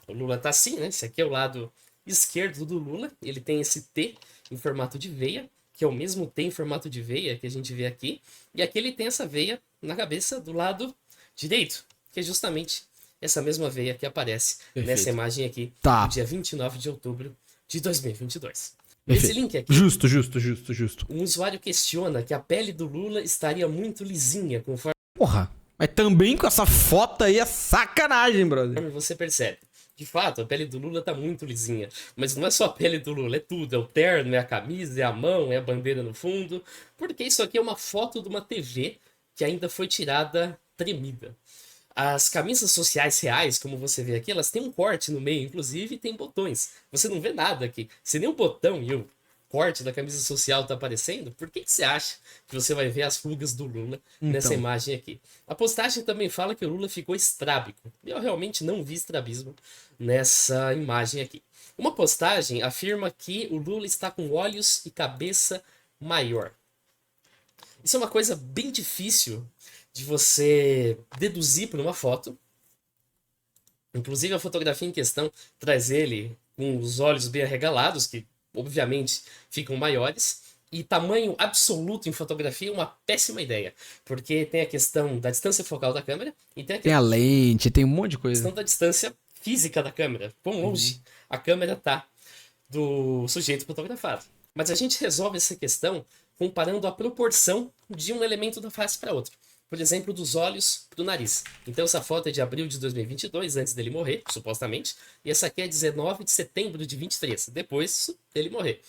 o Lula tá assim, né? Esse aqui é o lado esquerdo do Lula, ele tem esse T em formato de veia, que é o mesmo T em formato de veia que a gente vê aqui, e aqui ele tem essa veia na cabeça do lado direito, que é justamente essa mesma veia que aparece nessa Perfeito. imagem aqui, Tá. no dia 29 de outubro de 2022. Perfeito. Nesse link aqui, Justo. um usuário questiona que a pele do Lula estaria muito lisinha, conforme Porra. Mas também com essa foto aí é sacanagem, brother. você percebe. De fato, a pele do Lula tá muito lisinha. Mas não é só a pele do Lula, é tudo. É o terno, é a camisa, é a mão, é a bandeira no fundo. Porque isso aqui é uma foto de uma TV que ainda foi tirada tremida. As camisas sociais reais, como você vê aqui, elas têm um corte no meio, inclusive, e tem botões. Você não vê nada aqui. Se nem um botão e o corte da camisa social tá aparecendo, por que você acha que você vai ver as rugas do Lula nessa imagem aqui? A postagem também fala que o Lula ficou estrábico. Eu realmente não vi estrabismo nessa imagem aqui. Uma postagem afirma que o Lula está com olhos e cabeça maior. Isso é uma coisa bem difícil de você deduzir por uma foto. Inclusive a fotografia em questão traz ele com os olhos bem arregalados, que obviamente ficam maiores. E tamanho absoluto em fotografia é uma péssima ideia, porque tem a questão da distância focal da câmera e tem a Tem a lente, tem um monte de coisa. questão da distância física da câmera. Quão longe a câmera tá do sujeito fotografado. Mas a gente resolve essa questão comparando a proporção de um elemento da face para outro. Por exemplo, dos olhos para o nariz. Então essa foto é de abril de 2022, antes dele morrer, supostamente. E essa aqui é 19 de setembro de 23, depois dele morrer.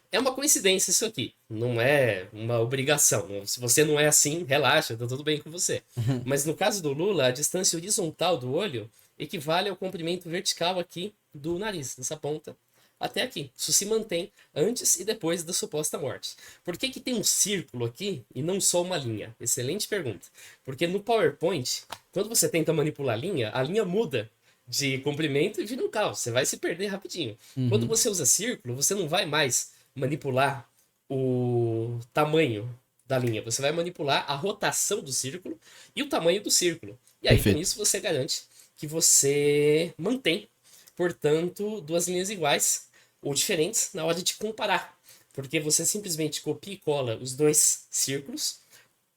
É uma coincidência isso aqui, não é uma obrigação. Se você não é assim, relaxa, tá tudo bem com você. Mas no caso do Lula, a distância horizontal do olho equivale ao comprimento vertical aqui do nariz, dessa ponta até aqui. Isso se mantém antes e depois da suposta morte. Por que que tem um círculo aqui e não só uma linha? Excelente pergunta. Porque no PowerPoint, quando você tenta manipular a linha muda de comprimento e vira um caos. Você vai se perder rapidinho. Quando você usa círculo, você não vai mais manipular o tamanho da linha. Você vai manipular a rotação do círculo e o tamanho do círculo. E aí, Perfeito. com isso, você garante que você mantém, portanto, duas linhas iguais ou diferentes na hora de comparar. Porque você simplesmente copia e cola os dois círculos,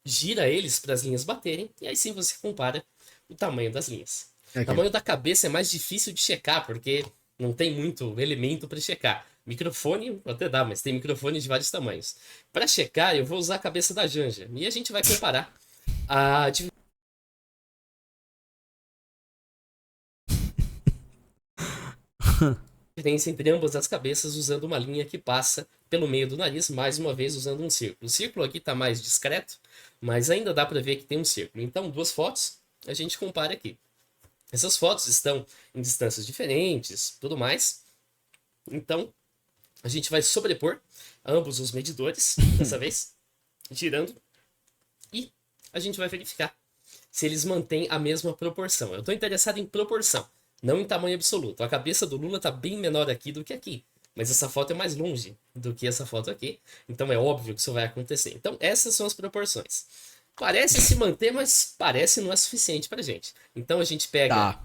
gira eles para as linhas baterem, e aí sim você compara o tamanho das linhas. O tamanho da cabeça é mais difícil de checar, porque não tem muito elemento para checar. Microfone até dá, mas tem microfone de vários tamanhos. Para checar, eu vou usar a cabeça da Janja, e a gente vai comparar a diferença entre ambas as cabeças usando uma linha que passa pelo meio do nariz, mais uma vez usando um círculo. O círculo aqui está mais discreto, mas ainda dá para ver que tem um círculo. Então, duas fotos, a gente compara aqui. Essas fotos estão em distâncias diferentes, tudo mais. Então, a gente vai sobrepor ambos os medidores, dessa vez, girando, e a gente vai verificar se eles mantêm a mesma proporção. Eu estou interessado em proporção, não em tamanho absoluto. A cabeça do Lula está bem menor aqui do que aqui, mas essa foto é mais longe do que essa foto aqui, então é óbvio que isso vai acontecer. Então, essas são as proporções. Parece se manter, mas parece não é suficiente pra gente. Então a gente pega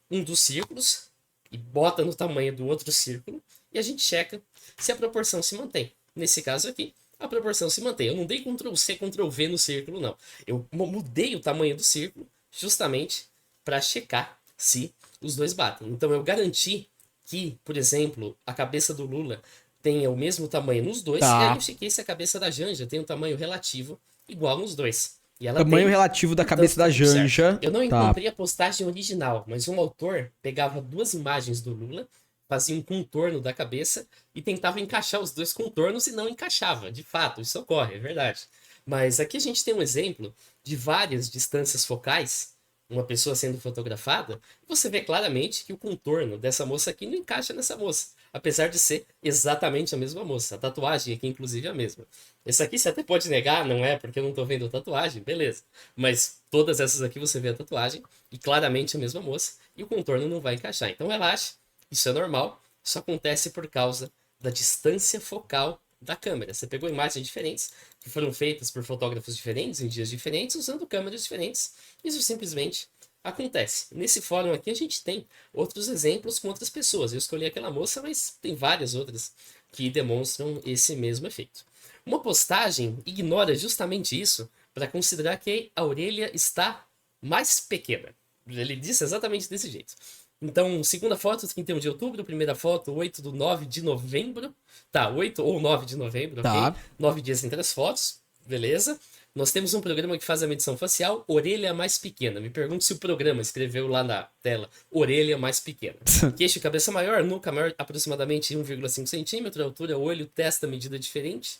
um dos círculos e bota no tamanho do outro círculo e a gente checa se a proporção se mantém. Nesse caso aqui, a proporção se mantém. Eu não dei Ctrl C, Ctrl V no círculo, não. Eu mudei o tamanho do círculo justamente para checar se os dois batem. Então eu garanti que, por exemplo, a cabeça do Lula tenha o mesmo tamanho nos dois, e aí eu chequei se a cabeça da Janja tem um tamanho relativo igual nos dois. E ela Tamanho tem relativo da cabeça da certo. Janja. Eu não Tá. encontrei a postagem original, mas um autor pegava duas imagens do Lula, fazia um contorno da cabeça e tentava encaixar os dois contornos e não encaixava. De fato, isso ocorre, é verdade. Mas aqui a gente tem um exemplo de várias distâncias focais, uma pessoa sendo fotografada, e você vê claramente que o contorno dessa moça aqui não encaixa nessa moça, apesar de ser exatamente a mesma moça. A tatuagem aqui, inclusive, é a mesma. Essa aqui você até pode negar, não é porque eu não tô vendo a tatuagem, beleza. Mas todas essas aqui você vê a tatuagem e claramente a mesma moça, e o contorno não vai encaixar. Então relaxe, isso é normal, isso acontece por causa da distância focal da câmera. Você pegou imagens diferentes, que foram feitas por fotógrafos diferentes, em dias diferentes, usando câmeras diferentes. Isso simplesmente acontece. Nesse fórum aqui a gente tem outros exemplos com outras pessoas. Eu escolhi aquela moça, mas tem várias outras que demonstram esse mesmo efeito. Uma postagem ignora justamente isso para considerar que a orelha está mais pequena. Ele disse exatamente desse jeito. Então, segunda foto, 31 de outubro. Primeira foto, 8 de 9 de novembro. Tá, 8 ou 9 de novembro, Tá. ok? 9 dias entre as fotos, beleza. Nós temos um programa que faz a medição facial, orelha mais pequena. Me pergunto se o programa escreveu lá na tela, orelha mais pequena. Queixo e cabeça maior, nuca maior aproximadamente 1,5 centímetro, altura, olho, testa, medida diferente.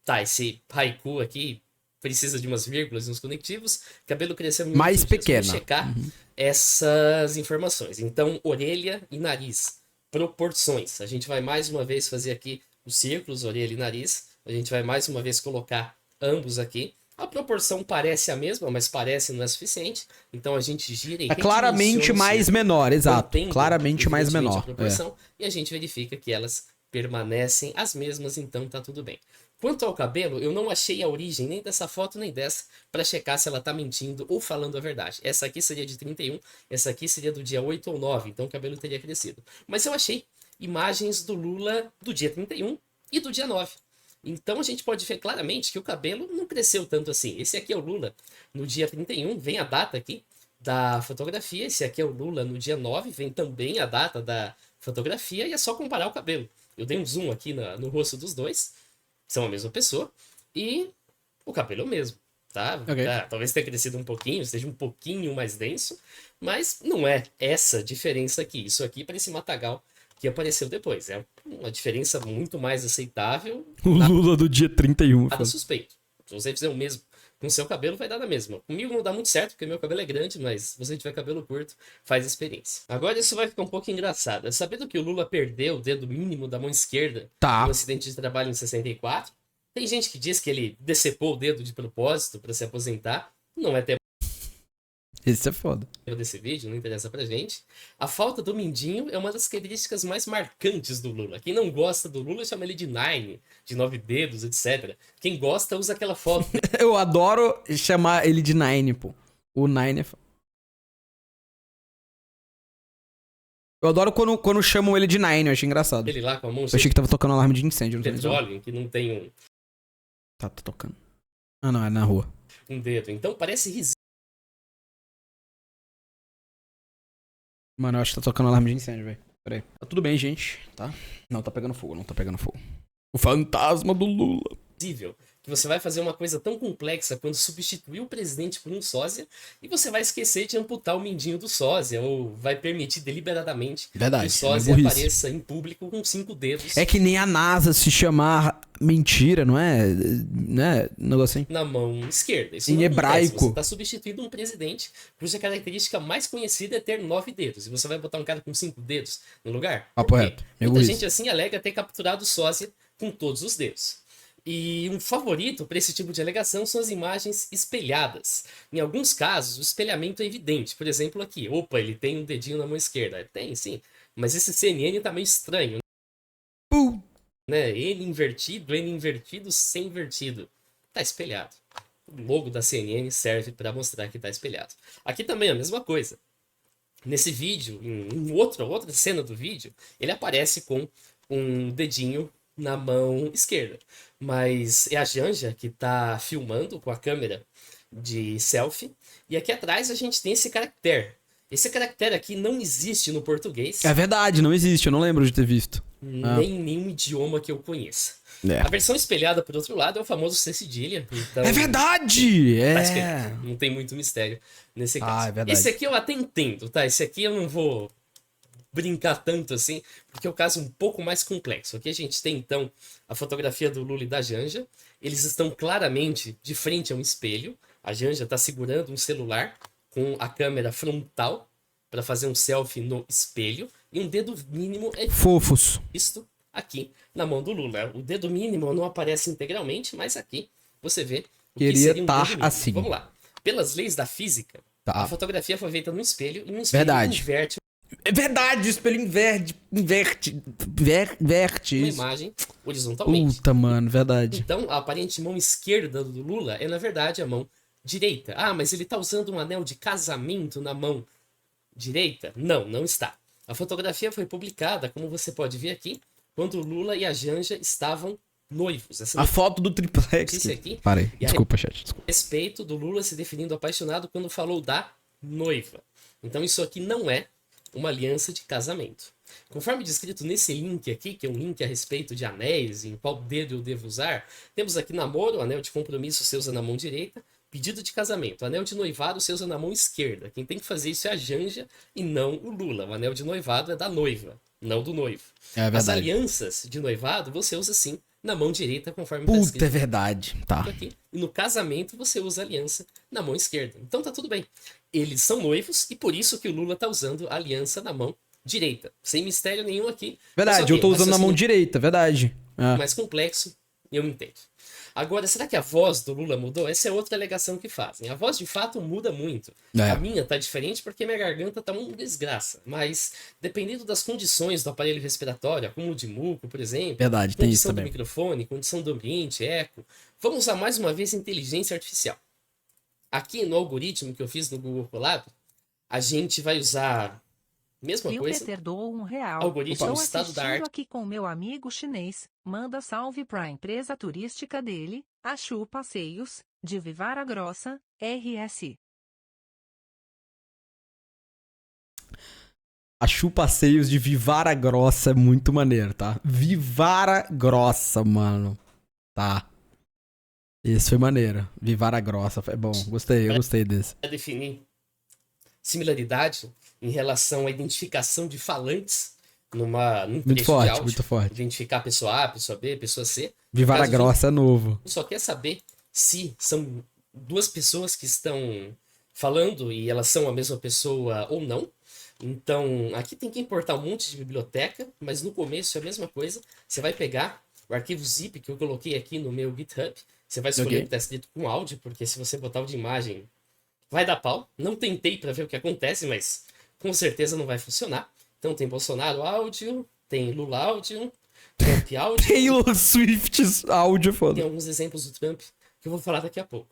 Tá, esse haiku aqui precisa de umas vírgulas e uns conectivos. Cabelo cresceu em Mais 8 dias. pequena. Vamos checar essas informações. Então, orelha e nariz. Proporções. A gente vai mais uma vez fazer aqui os círculos, orelha e nariz. A gente vai mais uma vez colocar ambos aqui. A proporção parece a mesma, mas parece não é suficiente. Então a gente gira e É claramente redimensiona o mais círculo, menor, exato. mantendo, Claramente mais evidentemente, menor. a proporção, e a gente verifica que elas permanecem as mesmas, então tá tudo bem. Quanto ao cabelo, eu não achei a origem nem dessa foto nem dessa para checar se ela tá mentindo ou falando a verdade. Essa aqui seria de 31, essa aqui seria do dia 8 ou 9, então o cabelo teria crescido. Mas eu achei imagens do Lula do dia 31 e do dia 9. Então a gente pode ver claramente que o cabelo não cresceu tanto assim. Esse aqui é o Lula no dia 31, vem a data aqui da fotografia. Esse aqui é o Lula no dia 9, vem também a data da fotografia e é só comparar o cabelo. Eu dei um zoom aqui no rosto dos dois, são a mesma pessoa e o cabelo é o mesmo, tá? Ok. Talvez tenha crescido um pouquinho, esteja um pouquinho mais denso, mas não é essa diferença aqui. Isso aqui para esse matagal que apareceu depois. É uma diferença muito mais aceitável. O Lula do dia 31. Nada suspeito. Se você fizer o mesmo com seu cabelo, vai dar na mesma. Comigo não dá muito certo, porque meu cabelo é grande, mas se você tiver cabelo curto, faz experiência. Agora isso vai ficar um pouco engraçado. Sabendo que o Lula perdeu o dedo mínimo da mão esquerda Tá. no acidente de trabalho em 64, tem gente que diz que ele decepou o dedo de propósito para se aposentar. Não é tema Esse é foda. desse vídeo, não interessa pra gente. A falta do mindinho é uma das características mais marcantes do Lula. Quem não gosta do Lula chama ele de Nine, de 9 dedos, etc. Quem gosta usa aquela foto Eu adoro chamar ele de Nine, pô. O Nine é foda. Eu adoro quando chamam ele de Nine, eu achei engraçado. dele lá com a mão Eu cheia achei que tava tocando alarme de incêndio, não de tô nem zoando. petróleo, que não tem Tá tocando. Ah, não, é na rua. um dedo. Então parece Mano, eu acho que tá tocando alarme de incêndio, velho. Pera aí. Tá tudo bem, gente, tá? Não, tá pegando fogo, não tá pegando fogo. O fantasma do Lula. risível que você vai fazer uma coisa tão complexa quanto substituir o presidente por um sósia e você vai esquecer de amputar o mindinho do sósia ou vai permitir deliberadamente Verdade, que o é sósia burrice. apareça em público com 5 dedos É que nem a NASA se chamar mentira, não é? Né? Um negócio assim. na mão esquerda. Isso Em não acontece. hebraico. Você está substituindo um presidente cuja característica mais conhecida é ter 9 dedos. E você vai botar um cara com 5 dedos no lugar? Papo Por quê? reto. Meio Muita burrice. gente assim alega ter capturado o sósia com todos os dedos. E um favorito para esse tipo de alegação são as imagens espelhadas. Em alguns casos, o espelhamento é evidente. Por exemplo, aqui. Opa, ele tem um dedinho na mão esquerda. Tem, sim. Mas esse CNN tá meio estranho, Pum. né? N invertido, sem invertido. Tá espelhado. O logo da CNN serve para mostrar que tá espelhado. Aqui também é a mesma coisa. Nesse vídeo, em outra cena do vídeo, ele aparece com um dedinho na mão esquerda. Mas é a Janja que tá filmando com a câmera de selfie. E aqui atrás a gente tem esse caractere. Esse caractere aqui não existe no português. É verdade, não existe, eu não lembro de ter visto. nem em nenhum idioma que eu conheça. A versão espelhada, por outro lado, é o famoso C cedilha. Então, É verdade! tá É. espelhado. Não tem muito mistério nesse caso. É verdade. Esse aqui eu até entendo, tá? Esse aqui eu não vou brincar tanto assim, porque é um caso um pouco mais complexo. Aqui a gente tem, então, a fotografia do Lula e da Janja. Eles estão claramente de frente a um espelho. A Janja está segurando um celular com a câmera frontal para fazer um selfie no espelho. E um dedo mínimo é Fofos. visto aqui na mão do Lula. O dedo mínimo não aparece integralmente, mas aqui você vê o que Queria seria um dedo estar mínimo. assim. Vamos lá. Pelas leis da física, Tá. a fotografia foi feita no espelho e um espelho Verdade. inverte É verdade, o espelho inverte uma isso. imagem horizontalmente. Puta, mano, verdade. Então, a aparente mão esquerda do Lula é, na verdade, a mão direita. Ah, mas ele tá usando um anel de casamento na mão direita? Não, não está. A fotografia foi publicada, como você pode ver aqui, quando o Lula e a Janja estavam noivos. Essa A foto do triplex. Isso aqui. Parei. E a Desculpa, chat. Desculpa. respeito do Lula se definindo apaixonado quando falou da noiva. Então, isso aqui não é uma aliança de casamento. Conforme descrito nesse link aqui, que é um link a respeito de anéis, em qual dedo eu devo usar, temos aqui namoro, anel de compromisso você usa na mão direita, pedido de casamento, anel de noivado você usa na mão esquerda. Quem tem que fazer isso é a Janja e não o Lula. O anel de noivado é da noiva, não do noivo. É verdade. As alianças de noivado você usa sim na mão direita, conforme está escrito Puta, é verdade. Tá. aqui. E no casamento você usa a aliança na mão esquerda. Então tá tudo bem. Eles são noivos e por isso que o Lula tá usando a aliança na mão direita. Sem mistério nenhum aqui. Verdade, eu tô usando na mão direita, verdade. É. Mais complexo, eu entendo. Agora, será que a voz do Lula mudou? Essa é outra alegação que fazem. A voz, de fato, muda muito. É. A minha tá diferente porque minha garganta tá uma desgraça. Mas, dependendo das condições do aparelho respiratório, acúmulo de muco, por exemplo, Verdade, tem isso condição do também. microfone, condição do ambiente, eco, vamos usar mais uma vez inteligência artificial. Aqui no algoritmo que eu fiz no Google Colab, a gente vai usar mesma E o coisa. Peter doou R$1. Algoritmo Estou estado da assistindo arte. aqui com meu amigo chinês. Manda salve pra empresa turística dele, a Chu Passeios, de Vivara Grossa, RS. A Chu Passeios de Vivara Grossa é muito maneiro, tá? Vivara Grossa, mano. Tá. Esse foi maneiro. Vivara Grossa. É bom. Gostei, eu gostei desse. Para definir similaridade em relação à identificação de falantes num Muito trecho de forte, áudio. muito forte. Identificar a pessoa A, pessoa B, pessoa C. Vivara Caso Grossa é novo. só quer saber se são duas pessoas que estão falando e elas são a mesma pessoa ou não. Então, aqui tem que importar um monte de biblioteca, mas no começo é a mesma coisa. Você vai pegar o arquivo zip que eu coloquei aqui no meu GitHub. Você vai escolher o que está escrito com áudio, porque se você botar o de imagem, vai dar pau. Não tentei para ver o que acontece, mas com certeza não vai funcionar. Então tem Bolsonaro áudio, tem Lula áudio, Trump áudio. Taylor Swift áudio, Tem foda. alguns exemplos do Trump que eu vou falar daqui a pouco.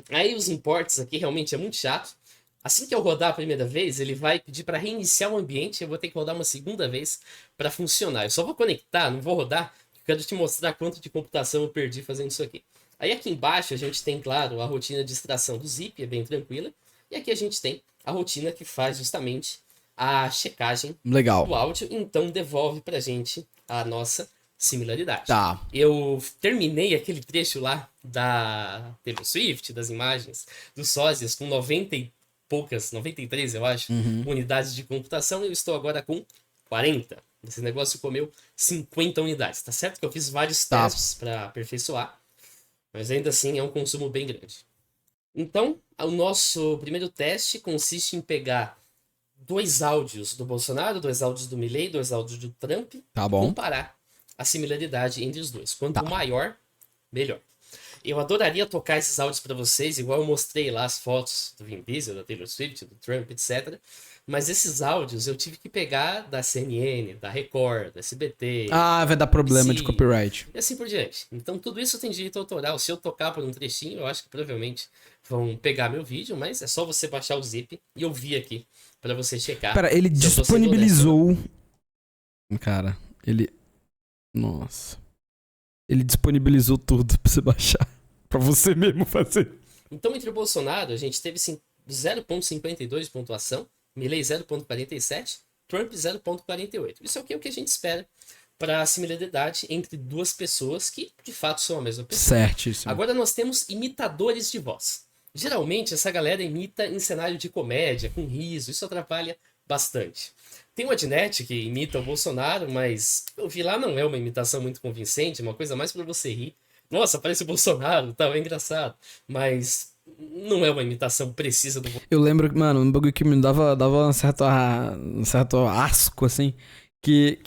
Aí os imports aqui realmente é muito chato. Assim que eu rodar a primeira vez, ele vai pedir para reiniciar o ambiente. Eu vou ter que rodar uma segunda vez para funcionar. Eu só vou conectar, não vou rodar. Eu quero te mostrar quanto de computação eu perdi fazendo isso aqui. Aí aqui embaixo a gente tem, claro, a rotina de extração do zip, é bem tranquila. E aqui a gente tem a rotina que faz justamente a checagem Legal. do áudio. Então devolve pra gente a nossa similaridade. Tá. Eu terminei aquele trecho lá da Taylor Swift, das imagens, dos sósias, com 90 e poucas, 93 eu acho, unidades de computação. Eu estou agora com 40. Esse negócio comeu 50 unidades. Tá certo que eu fiz vários Tá. testes para aperfeiçoar, mas ainda assim é um consumo bem grande. Então, o nosso primeiro teste consiste em pegar 2 áudios do Bolsonaro, 2 áudios do Milei, 2 áudios do Trump, Tá bom. comparar a similaridade entre os dois. Quanto Tá. maior, melhor. Eu adoraria tocar esses áudios para vocês, igual eu mostrei lá as fotos do Vin Diesel, da Taylor Swift, do Trump, etc. Mas esses áudios eu tive que pegar da CNN, da Record, da SBT, Ah, vai dar problema de Sim. copyright. e assim por diante. Então tudo isso tem direito autoral. Se eu tocar por um trechinho, eu acho que provavelmente vão pegar meu vídeo, mas é só você baixar o zip e ouvir aqui para você checar. Pera, ele se eu tô sendo disponibilizou. Cara, ele. Nossa. Ele disponibilizou tudo pra você baixar. Pra você mesmo fazer. Então, entre o Bolsonaro, a gente teve 0,52 de pontuação, Milei 0,47, Trump 0,48. Isso é o que a gente espera para a similaridade entre duas pessoas que de fato são a mesma pessoa. Certíssimo. Agora nós temos imitadores de voz. Geralmente essa galera imita em cenário de comédia, com riso, isso atrapalha bastante. Tem o Adnet que imita o Bolsonaro, mas eu vi lá não é uma imitação muito convincente, é uma coisa mais para você rir. Nossa, parece o Bolsonaro, tal, é engraçado. Mas não é uma imitação precisa do Eu lembro que, mano, um bagulho que me dava um certo asco, assim, que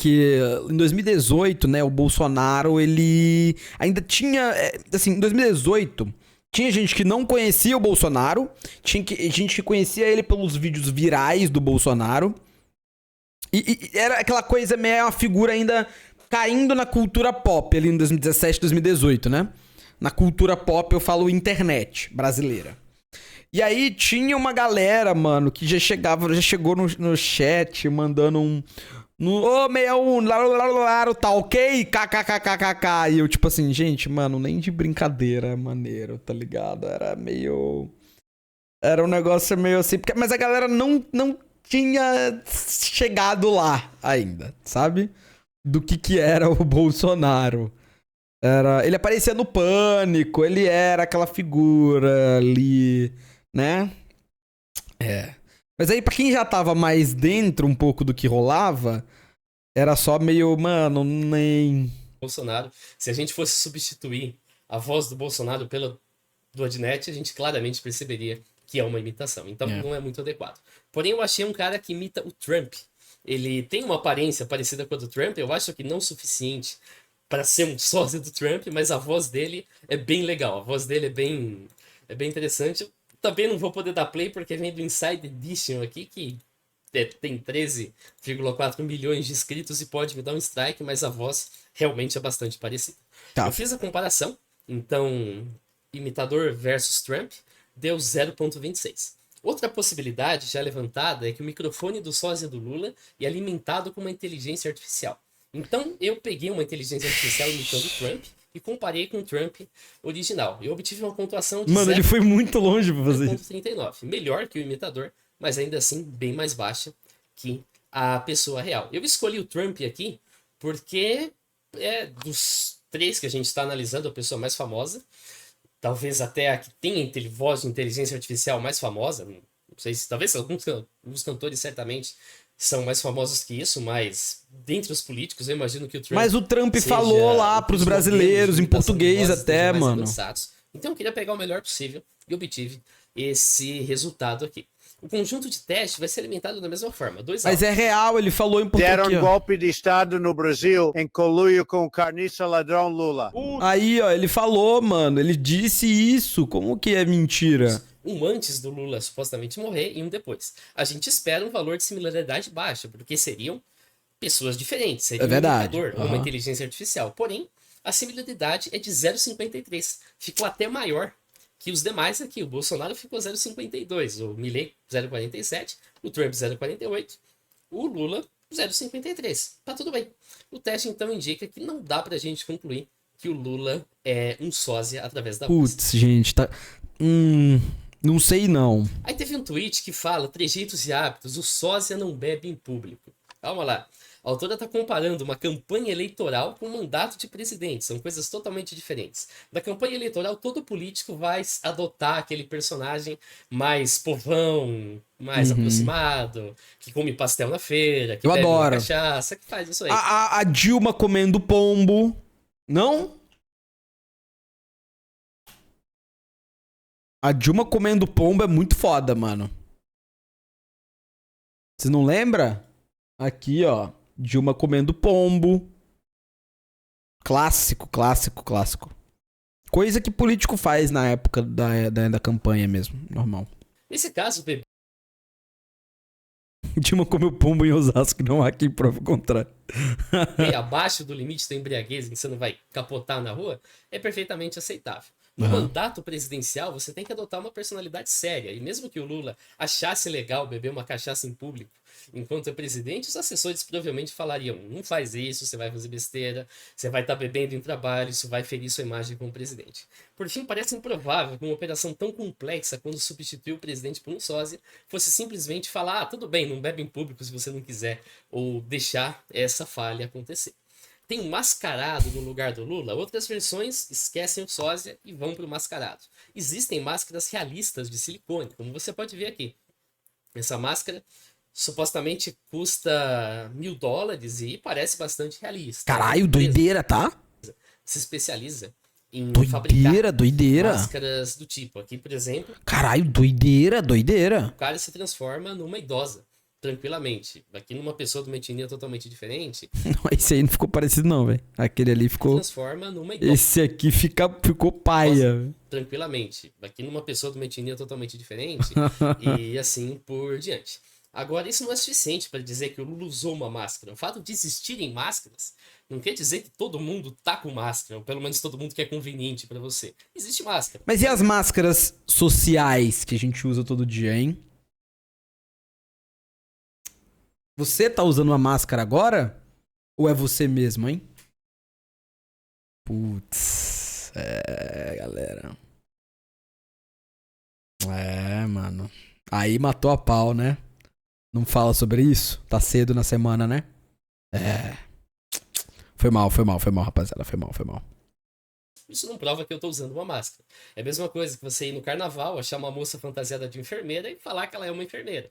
em 2018, né, o Bolsonaro, ele ainda tinha, assim, em 2018, tinha gente que não conhecia o Bolsonaro, tinha gente que conhecia ele pelos vídeos virais do Bolsonaro, e era aquela coisa meio uma figura ainda caindo na cultura pop ali em 2017, 2018, né? Na cultura pop eu falo internet brasileira. E aí tinha uma galera, mano, que já chegou no chat mandando um... Ô, 61, tá ok? KKKKK. E eu, tipo assim, gente, mano, nem de brincadeira é maneiro, tá ligado? Era meio... Era um negócio meio assim... Mas a galera não tinha chegado lá ainda, sabe? Do que era o Bolsonaro. Ele aparecia no Pânico, ele era aquela figura ali, né? Mas aí, pra quem já tava mais dentro um pouco do que rolava, era só meio, mano, nem... Bolsonaro. Se a gente fosse substituir a voz do Bolsonaro pela do Adnet, a gente claramente perceberia que é uma imitação. Então não é muito adequado. Porém, eu achei um cara que imita o Trump. Ele tem uma aparência parecida com a do Trump, eu acho que não o suficiente para ser um sósia do Trump, mas a voz dele é bem legal. A voz dele é bem interessante. Eu também não vou poder dar play porque vem do Inside Edition aqui, que tem 13,4 milhões de inscritos e pode me dar um strike, mas a voz realmente é bastante parecida. Tá. Eu fiz a comparação, então, imitador versus Trump deu 0,26. Outra possibilidade já levantada é que o microfone do sósia do Lula é alimentado com uma inteligência artificial. Então, eu peguei uma inteligência artificial imitando o Trump e comparei com o Trump original. Eu obtive uma pontuação de Mano, ele foi muito longe pra fazer isso. 0,39. Melhor que o imitador, mas ainda assim bem mais baixa que a pessoa real. Eu escolhi o Trump aqui porque é dos três que a gente está analisando a pessoa mais famosa. Talvez até a que tem voz de inteligência artificial mais famosa. Não sei se talvez alguns cantores certamente são mais famosos que isso, mas dentre os políticos eu imagino que o Trump... Mas o Trump falou lá pros brasileiros, em português até, mano. Avançados. Então eu queria pegar o melhor possível e obtive esse resultado aqui. O conjunto de teste vai ser alimentado da mesma forma. Mas é real, ele falou em português. Deram golpe de Estado no Brasil em conluio com o carniça ladrão Lula. Aí, ó, ele falou, mano, ele disse isso. Como que é mentira? Um antes do Lula supostamente morrer e um depois. A gente espera um valor de similaridade baixo, porque seriam pessoas diferentes. Seria É verdade. um computador, uma inteligência artificial. Porém, a similaridade é de 0,53. Ficou até maior que os demais aqui. O Bolsonaro ficou 0,52, o Milei 0,47, o Trump 0,48, o Lula 0,53. Tá tudo bem. O teste então indica que não dá pra gente concluir que o Lula é um sósia através da voz. Putz, gente, tá... não sei não. Aí teve um tweet que fala: trejeitos e hábitos, o sósia não bebe em público. Calma lá. A autora está comparando uma campanha eleitoral com um mandato de presidente. São coisas totalmente diferentes. Na campanha eleitoral, todo político vai adotar aquele personagem mais povão, mais aproximado, que come pastel na feira, que Eu bebe uma adoro. cachaça, que faz isso aí. A Dilma comendo pombo. Não? A Dilma comendo pombo é muito foda, mano. Você não lembra? Aqui, ó. Dilma comendo pombo. Clássico, clássico, clássico. Coisa que político faz na época da campanha mesmo. Normal. Nesse caso, bebê Dilma comeu pombo em Osasco, não há quem prova o contrário. abaixo do limite da embriaguez, que você não vai capotar na rua, é perfeitamente aceitável. No mandato presidencial, você tem que adotar uma personalidade séria. E mesmo que o Lula achasse legal beber uma cachaça em público enquanto é presidente, os assessores provavelmente falariam: não faz isso, você vai fazer besteira, você vai estar bebendo em trabalho, isso vai ferir sua imagem como presidente. Por fim, parece improvável que uma operação tão complexa quando substituiu o presidente por um sósia fosse simplesmente falar: tudo bem, não bebe em público se você não quiser, ou deixar essa falha acontecer. tem um mascarado no lugar do Lula, outras versões esquecem o sósia e vão pro mascarado. Existem máscaras realistas de silicone, como você pode ver aqui. Essa máscara supostamente custa $1.000 e parece bastante realista. Caralho, doideira, tá? Se especializa em fabricar Doideira. máscaras do tipo. Aqui, por exemplo, Caralho, doideira. o cara se transforma numa idosa, tranquilamente. Aqui numa pessoa de uma etnia totalmente diferente, Esse aí não ficou parecido não, velho. Aquele ali se ficou... transforma numa idosa, Esse aqui ficou paia. tranquilamente. Aqui numa pessoa de uma etnia totalmente diferente e assim por diante. Agora, isso não é suficiente para dizer que o Lula usou uma máscara. O fato de existirem máscaras não quer dizer que todo mundo tá com máscara, ou pelo menos todo mundo que é conveniente para você. Existe máscara. Mas e as máscaras sociais que a gente usa todo dia, hein? Você tá usando uma máscara agora? Ou é você mesmo, hein? Putz. Galera. Mano. Aí matou a pau, né? Não fala sobre isso? Tá cedo na semana, né? Foi mal, rapaziada. Foi mal. Isso não prova que eu tô usando uma máscara. É a mesma coisa que você ir no carnaval, achar uma moça fantasiada de enfermeira e falar que ela é uma enfermeira.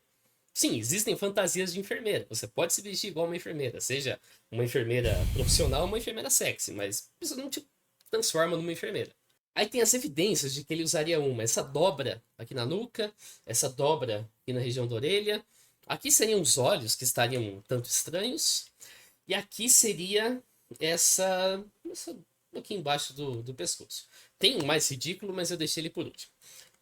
Sim, existem fantasias de enfermeira. Você pode se vestir igual uma enfermeira, seja uma enfermeira profissional ou uma enfermeira sexy, mas isso não te transforma numa enfermeira. Aí tem as evidências de que ele usaria essa dobra aqui na nuca, essa dobra aqui na região da orelha. Aqui seriam os olhos que estariam um tanto estranhos. E aqui seria essa aqui embaixo do pescoço. Tem um mais ridículo, mas eu deixei ele por último.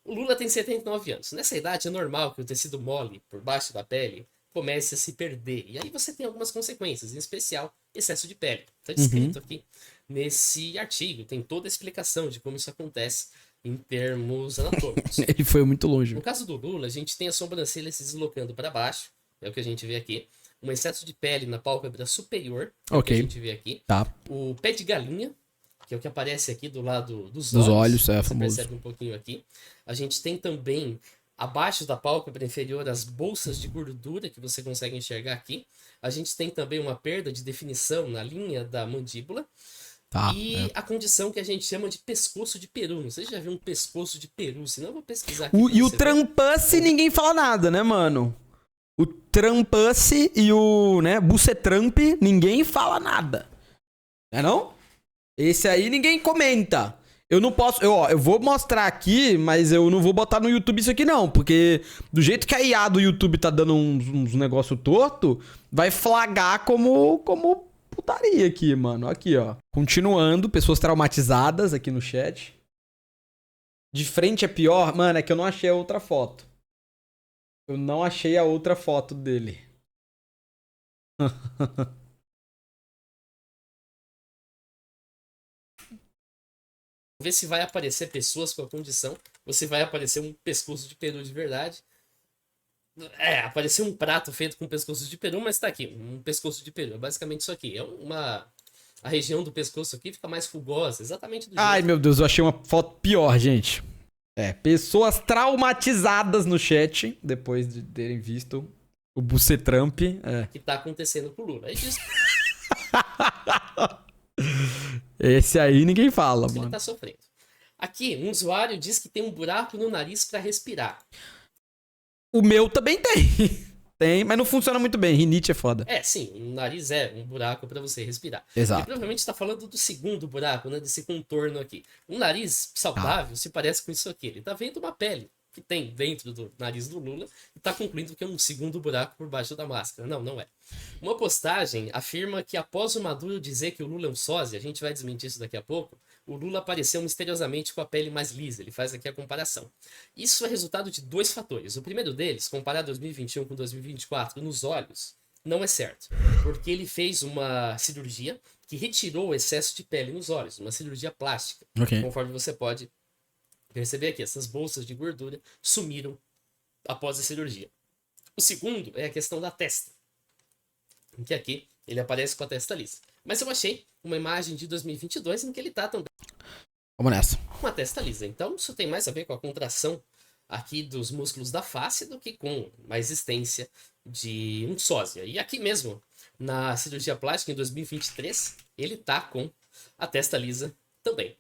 O Lula tem 79 anos. Nessa idade é normal que o tecido mole por baixo da pele comece a se perder. E aí você tem algumas consequências, em especial excesso de pele. Está descrito aqui nesse artigo. Tem toda a explicação de como isso acontece em termos anatômicos. Ele foi muito longe. No caso do Lula, a gente tem a sobrancelha se deslocando para baixo. É o que a gente vê aqui. Um excesso de pele na pálpebra superior. É o que a gente vê aqui. Tá. O pé de galinha, que é o que aparece aqui do lado dos olhos, é você famoso. percebe um pouquinho aqui. A gente tem também, abaixo da pálpebra inferior, as bolsas de gordura que você consegue enxergar aqui. A gente tem também uma perda de definição na linha da mandíbula. Tá. E a condição que a gente chama de pescoço de peru. Não sei se já viu um pescoço de peru, senão eu vou pesquisar aqui. E o Trampusse ninguém fala nada, né, mano? O Trampusse e o, Bucetramp, ninguém fala nada. Não é não? Esse aí ninguém comenta. Eu não posso... Eu vou mostrar aqui, mas eu não vou botar no YouTube isso aqui não. Porque do jeito que a IA do YouTube tá dando uns negócio torto, vai flagrar como putaria aqui, mano. Aqui, ó. Continuando, pessoas traumatizadas aqui no chat. De frente é pior? Mano, é que eu não achei a outra foto. Eu não achei a outra foto dele. Ver se vai aparecer pessoas com a condição, ou se vai aparecer um pescoço de peru de verdade. Apareceu um prato feito com pescoço de peru, mas tá aqui, um pescoço de peru. É basicamente isso aqui. A região do pescoço aqui fica mais rugosa, exatamente do jeito. Ai, meu Deus, eu achei uma foto pior, gente. Pessoas traumatizadas no chat, depois de terem visto o Bucetramp. Que tá acontecendo com o Lula. Aí diz Esse aí ninguém fala, que ele mano. tá sofrendo. Aqui, um usuário diz que tem um buraco no nariz para respirar. O meu também tem. Tem, mas não funciona muito bem. Rinite é foda. Sim, o nariz é um buraco para você respirar. Exato. E provavelmente está falando do segundo buraco, né? Desse contorno aqui. Um nariz saudável se parece com isso aqui. Ele tá vendo uma pele que tem dentro do nariz do Lula e tá concluindo que é um segundo buraco por baixo da máscara. Não, não é. Uma postagem afirma que após o Maduro dizer que o Lula é um sósia, a gente vai desmentir isso daqui a pouco, o Lula apareceu misteriosamente com a pele mais lisa. Ele faz aqui a comparação. Isso é resultado de dois fatores. O primeiro deles, comparar 2021 com 2024 nos olhos, não é certo. Porque ele fez uma cirurgia que retirou o excesso de pele nos olhos. Uma cirurgia plástica. Ok. Conforme você pode perceber aqui, essas bolsas de gordura sumiram após a cirurgia. O segundo é a questão da testa. Em que aqui ele aparece com a testa lisa. Mas eu achei uma imagem de 2022 em que ele tá também Vamos nessa. com a testa lisa. Então isso tem mais a ver com a contração aqui dos músculos da face do que com a existência de um sósia. E aqui mesmo, na cirurgia plástica em 2023, ele tá com a testa lisa também.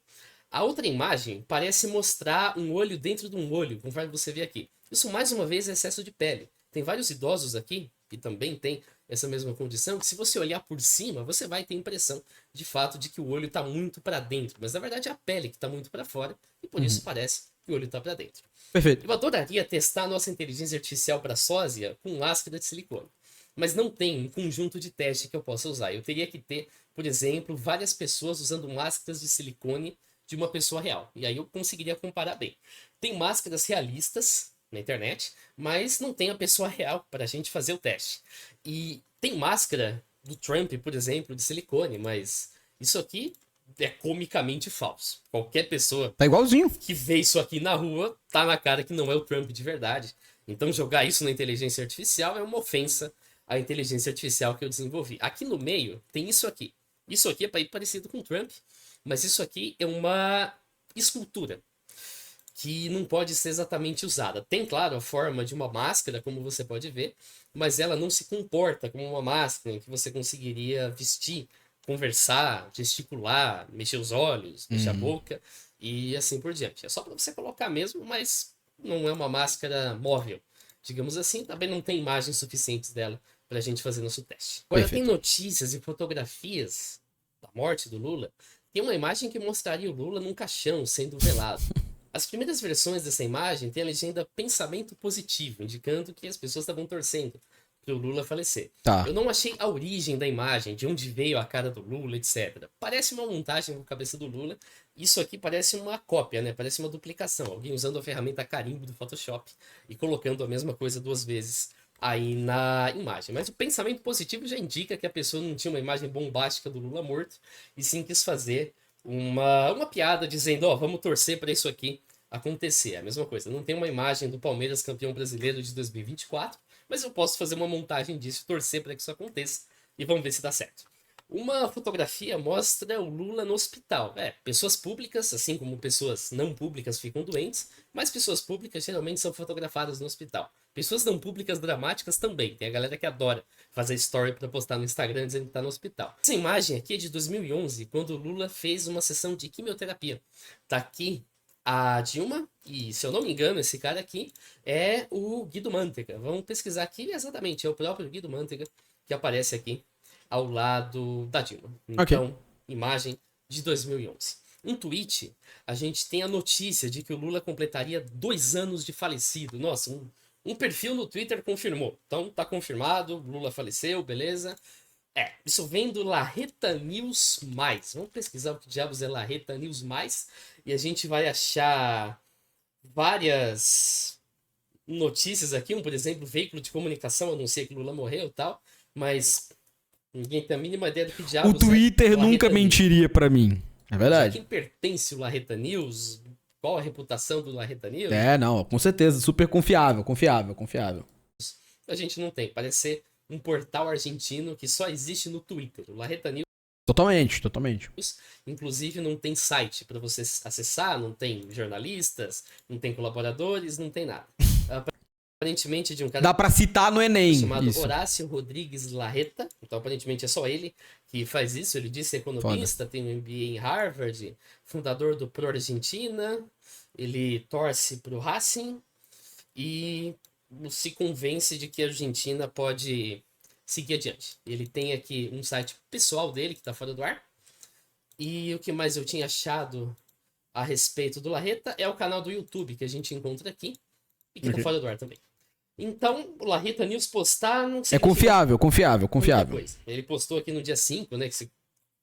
A outra imagem parece mostrar um olho dentro de um olho, conforme você vê aqui. Isso, mais uma vez, é excesso de pele. Tem vários idosos aqui que também tem essa mesma condição, que se você olhar por cima, você vai ter a impressão, de fato, de que o olho está muito para dentro. Mas, na verdade, é a pele que está muito para fora e, por isso, parece que o olho está para dentro. Perfeito. Eu adoraria testar a nossa inteligência artificial para sósia com máscara de silicone. Mas não tem um conjunto de teste que eu possa usar. Eu teria que ter, por exemplo, várias pessoas usando máscaras de silicone de uma pessoa real. E aí eu conseguiria comparar bem. Tem máscaras realistas na internet, mas não tem a pessoa real para a gente fazer o teste. E tem máscara do Trump, por exemplo, de silicone, mas isso aqui é comicamente falso. Qualquer pessoa Tá igualzinho. que vê isso aqui na rua, tá na cara que não é o Trump de verdade. Então jogar isso na inteligência artificial é uma ofensa à inteligência artificial que eu desenvolvi. Aqui no meio tem isso aqui. Isso aqui é parecido com o Trump, mas isso aqui é uma escultura que não pode ser exatamente usada. Tem, claro, a forma de uma máscara, como você pode ver, mas ela não se comporta como uma máscara que você conseguiria vestir, conversar, gesticular, mexer os olhos, mexer a boca e assim por diante. É só para você colocar mesmo, mas não é uma máscara móvel. Digamos assim, também não tem imagens suficientes dela para a gente fazer nosso teste. Agora, Perfeito. tem notícias e fotografias da morte do Lula. Tem uma imagem que mostraria o Lula num caixão sendo velado. As primeiras versões dessa imagem tem a legenda pensamento positivo, indicando que as pessoas estavam torcendo para o Lula falecer. Tá. Eu não achei a origem da imagem, de onde veio a cara do Lula, etc. Parece uma montagem com a cabeça do Lula. Isso aqui parece uma cópia, né? Parece uma duplicação. Alguém usando a ferramenta carimbo do Photoshop e colocando a mesma coisa 2 vezes aí na imagem. Mas o pensamento positivo já indica que a pessoa não tinha uma imagem bombástica do Lula morto, e sim quis fazer uma piada dizendo, ó, vamos torcer para isso aqui acontecer. É a mesma coisa. Não tem uma imagem do Palmeiras campeão brasileiro de 2024, mas eu posso fazer uma montagem disso, torcer para que isso aconteça e vamos ver se dá certo. Uma fotografia mostra o Lula no hospital. Pessoas públicas, assim como pessoas não públicas ficam doentes, mas pessoas públicas geralmente são fotografadas no hospital. Pessoas não públicas dramáticas também. Tem a galera que adora fazer story para postar no Instagram dizendo que tá no hospital. Essa imagem aqui é de 2011, quando o Lula fez uma sessão de quimioterapia. Tá aqui a Dilma, e se eu não me engano, esse cara aqui é o Guido Mantega. Vamos pesquisar aqui, exatamente, é o próprio Guido Mantega que aparece aqui ao lado da Dilma. Então, imagem de 2011. Um tweet, a gente tem a notícia de que o Lula completaria 2 anos de falecido. Nossa, um perfil no Twitter confirmou. Então, tá confirmado, Lula faleceu, beleza. Isso vem do Larreta News+. Vamos pesquisar o que diabos é Larreta News+, e a gente vai achar várias notícias aqui. Por exemplo, veículo de comunicação anuncia que Lula morreu e tal, mas ninguém tem a mínima ideia do que diabos O Twitter é nunca Larreta mentiria pra mim. É News. A verdade. quem pertence o Larreta News? Qual a reputação do Larreta News? Não, com certeza. Super confiável, confiável. A gente não tem. Parece ser um portal argentino que só existe no Twitter. O Larreta News, Totalmente. inclusive, não tem site para você acessar, não tem jornalistas, não tem colaboradores, não tem nada. Aparentemente de um cara Dá pra citar no Enem. chamado Isso. Horácio Rodrigues Larreta. Então, aparentemente, é só ele que faz isso. Ele diz ser economista, tem um MBA em Harvard, fundador do Pro Argentina. Ele torce pro Racing e se convence de que a Argentina pode seguir adiante. Ele tem aqui um site pessoal dele que tá fora do ar. E o que mais eu tinha achado a respeito do Larreta é o canal do YouTube que a gente encontra aqui e que tá fora do ar também. Então, o Larreta News postar não sei. É confiável. Muita coisa. Ele postou aqui no dia 5, né, que se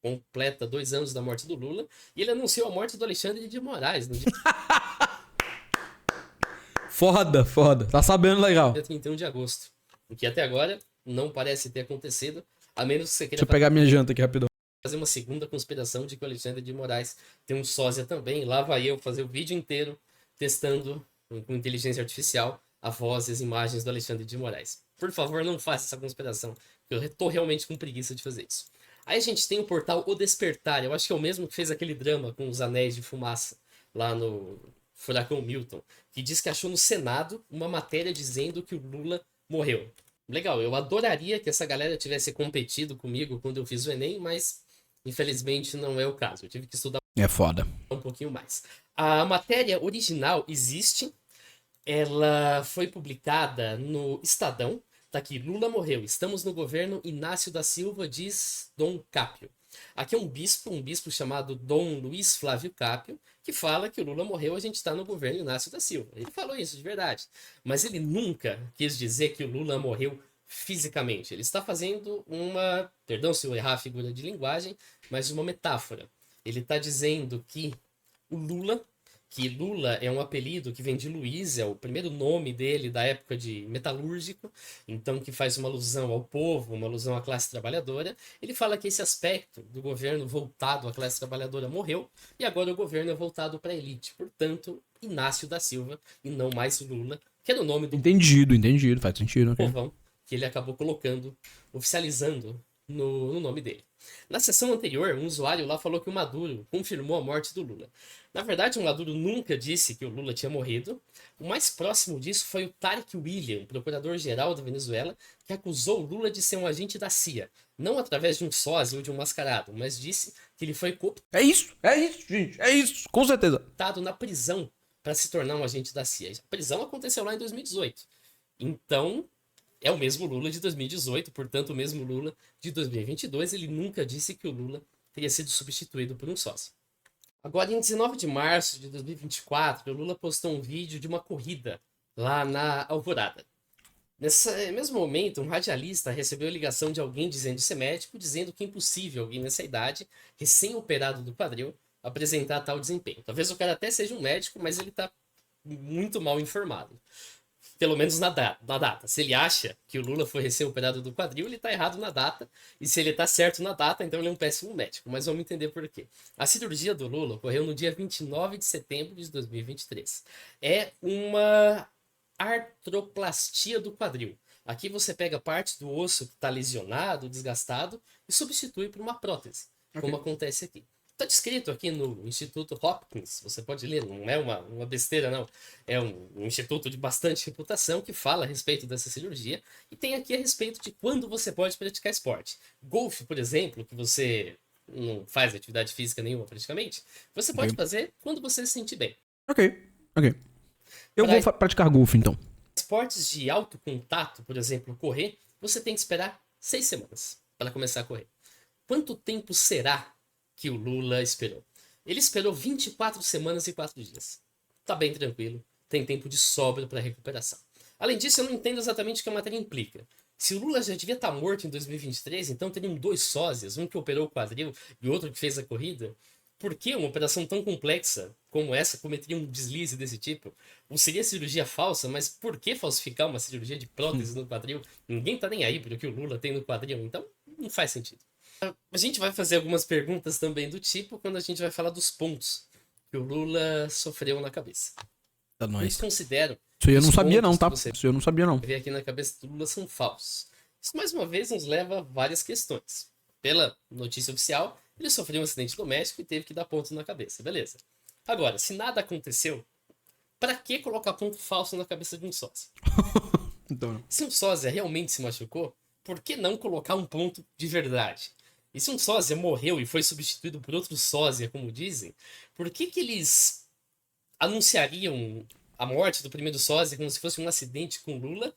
completa 2 anos da morte do Lula, e ele anunciou a morte do Alexandre de Moraes no dia Foda. Tá sabendo legal. 31 de agosto. O que até agora não parece ter acontecido, a menos que você Deixa queira eu pegar minha janta aqui rapidão. fazer uma segunda conspiração de que o Alexandre de Moraes tem um sósia também. Lá vai eu fazer o vídeo inteiro testando com inteligência artificial a voz e as imagens do Alexandre de Moraes. Por favor, não faça essa conspiração, porque eu tô realmente com preguiça de fazer isso. Aí a gente tem o portal O Despertar. Eu acho que é o mesmo que fez aquele drama com os anéis de fumaça lá no Furacão Milton, que diz que achou no Senado uma matéria dizendo que o Lula morreu. legal. Eu adoraria que essa galera tivesse competido comigo quando eu fiz o Enem, mas infelizmente não é o caso. Eu tive que estudar É foda. um pouquinho mais. A matéria original existe, ela foi publicada no Estadão. Tá aqui, Lula morreu. Estamos no governo Inácio da Silva, diz Dom Cápio. Aqui é um bispo chamado Dom Luiz Flávio Cápio, que fala que o Lula morreu, a gente está no governo Inácio da Silva. Ele falou isso de verdade. Mas ele nunca quis dizer que o Lula morreu fisicamente. Ele está fazendo uma, perdão se eu errar a figura de linguagem, mas uma metáfora. Ele está dizendo o Lula, que Lula é um apelido que vem de Luiz, é o primeiro nome dele da época de metalúrgico, então que faz uma alusão ao povo, uma alusão à classe trabalhadora. Ele fala que esse aspecto do governo voltado à classe trabalhadora morreu, e agora o governo é voltado para a elite. Portanto, Inácio da Silva, e não mais Lula, que era o nome do Entendido, faz sentido. Ok. povão, que ele acabou colocando, oficializando no nome dele. Na sessão anterior, um usuário lá falou que o Maduro confirmou a morte do Lula. Na verdade, o Maduro nunca disse que o Lula tinha morrido. O mais próximo disso foi o Tarek William, procurador-geral da Venezuela, que acusou o Lula de ser um agente da CIA. Não através de um sósia ou de um mascarado, mas disse que ele foi É isso, gente. É isso, com certeza. cooptado na prisão para se tornar um agente da CIA. A prisão aconteceu lá em 2018. Então, é o mesmo Lula de 2018, portanto, o mesmo Lula de 2022. Ele nunca disse que o Lula teria sido substituído por um sócio. Agora, em 19 de março de 2024, o Lula postou um vídeo de uma corrida lá na Alvorada. Nesse mesmo momento, um radialista recebeu a ligação de alguém dizendo ser médico, dizendo que é impossível alguém nessa idade, recém-operado do quadril, apresentar tal desempenho. Talvez o cara até seja um médico, mas ele está muito mal informado. Pelo menos na data. Se ele acha que o Lula foi recém-operado do quadril, ele tá errado na data. E se ele tá certo na data, então ele é um péssimo médico. Mas vamos entender por quê. A cirurgia do Lula ocorreu no dia 29 de setembro de 2023. É uma artroplastia do quadril. Aqui você pega parte do osso que está lesionado, desgastado, e substitui por uma prótese, como acontece aqui. Está descrito aqui no Instituto Hopkins, você pode ler, não é uma besteira não, é um instituto de bastante reputação que fala a respeito dessa cirurgia, e tem aqui a respeito de quando você pode praticar esporte. Golfe, por exemplo, que você não faz atividade física nenhuma praticamente, você pode fazer quando você se sentir bem. Ok. Eu vou praticar golfe, então. Esportes de alto contato, por exemplo, correr, você tem que esperar 6 semanas para começar a correr. Quanto tempo será que o Lula esperou? Ele esperou 24 semanas e 4 dias. Tá bem tranquilo, tem tempo de sobra para recuperação. Além disso, eu não entendo exatamente o que a matéria implica. Se o Lula já devia estar morto em 2023, então teriam 2 sósias, um que operou o quadril e outro que fez a corrida. Por que uma operação tão complexa como essa cometeria um deslize desse tipo? Ou seria cirurgia falsa, mas por que falsificar uma cirurgia de prótese no quadril? Ninguém tá nem aí pro que o Lula tem no quadril, então não faz sentido. A gente vai fazer algumas perguntas também do tipo quando a gente vai falar dos pontos que o Lula sofreu na cabeça. Tá Eles nóis. consideram Isso aí eu que não os sabia não, pontos tá? que você Isso eu não sabia não. vê aqui na cabeça do Lula são falsos. Isso mais uma vez nos leva a várias questões. Pela notícia oficial, ele sofreu um acidente doméstico e teve que dar ponto na cabeça, beleza. Agora, se nada aconteceu, pra que colocar ponto falso na cabeça de um sósia? Então, não. Se um sósia realmente se machucou, por que não colocar um ponto de verdade? E se um sósia morreu e foi substituído por outro sósia, como dizem, por que eles anunciariam a morte do primeiro sósia como se fosse um acidente com Lula,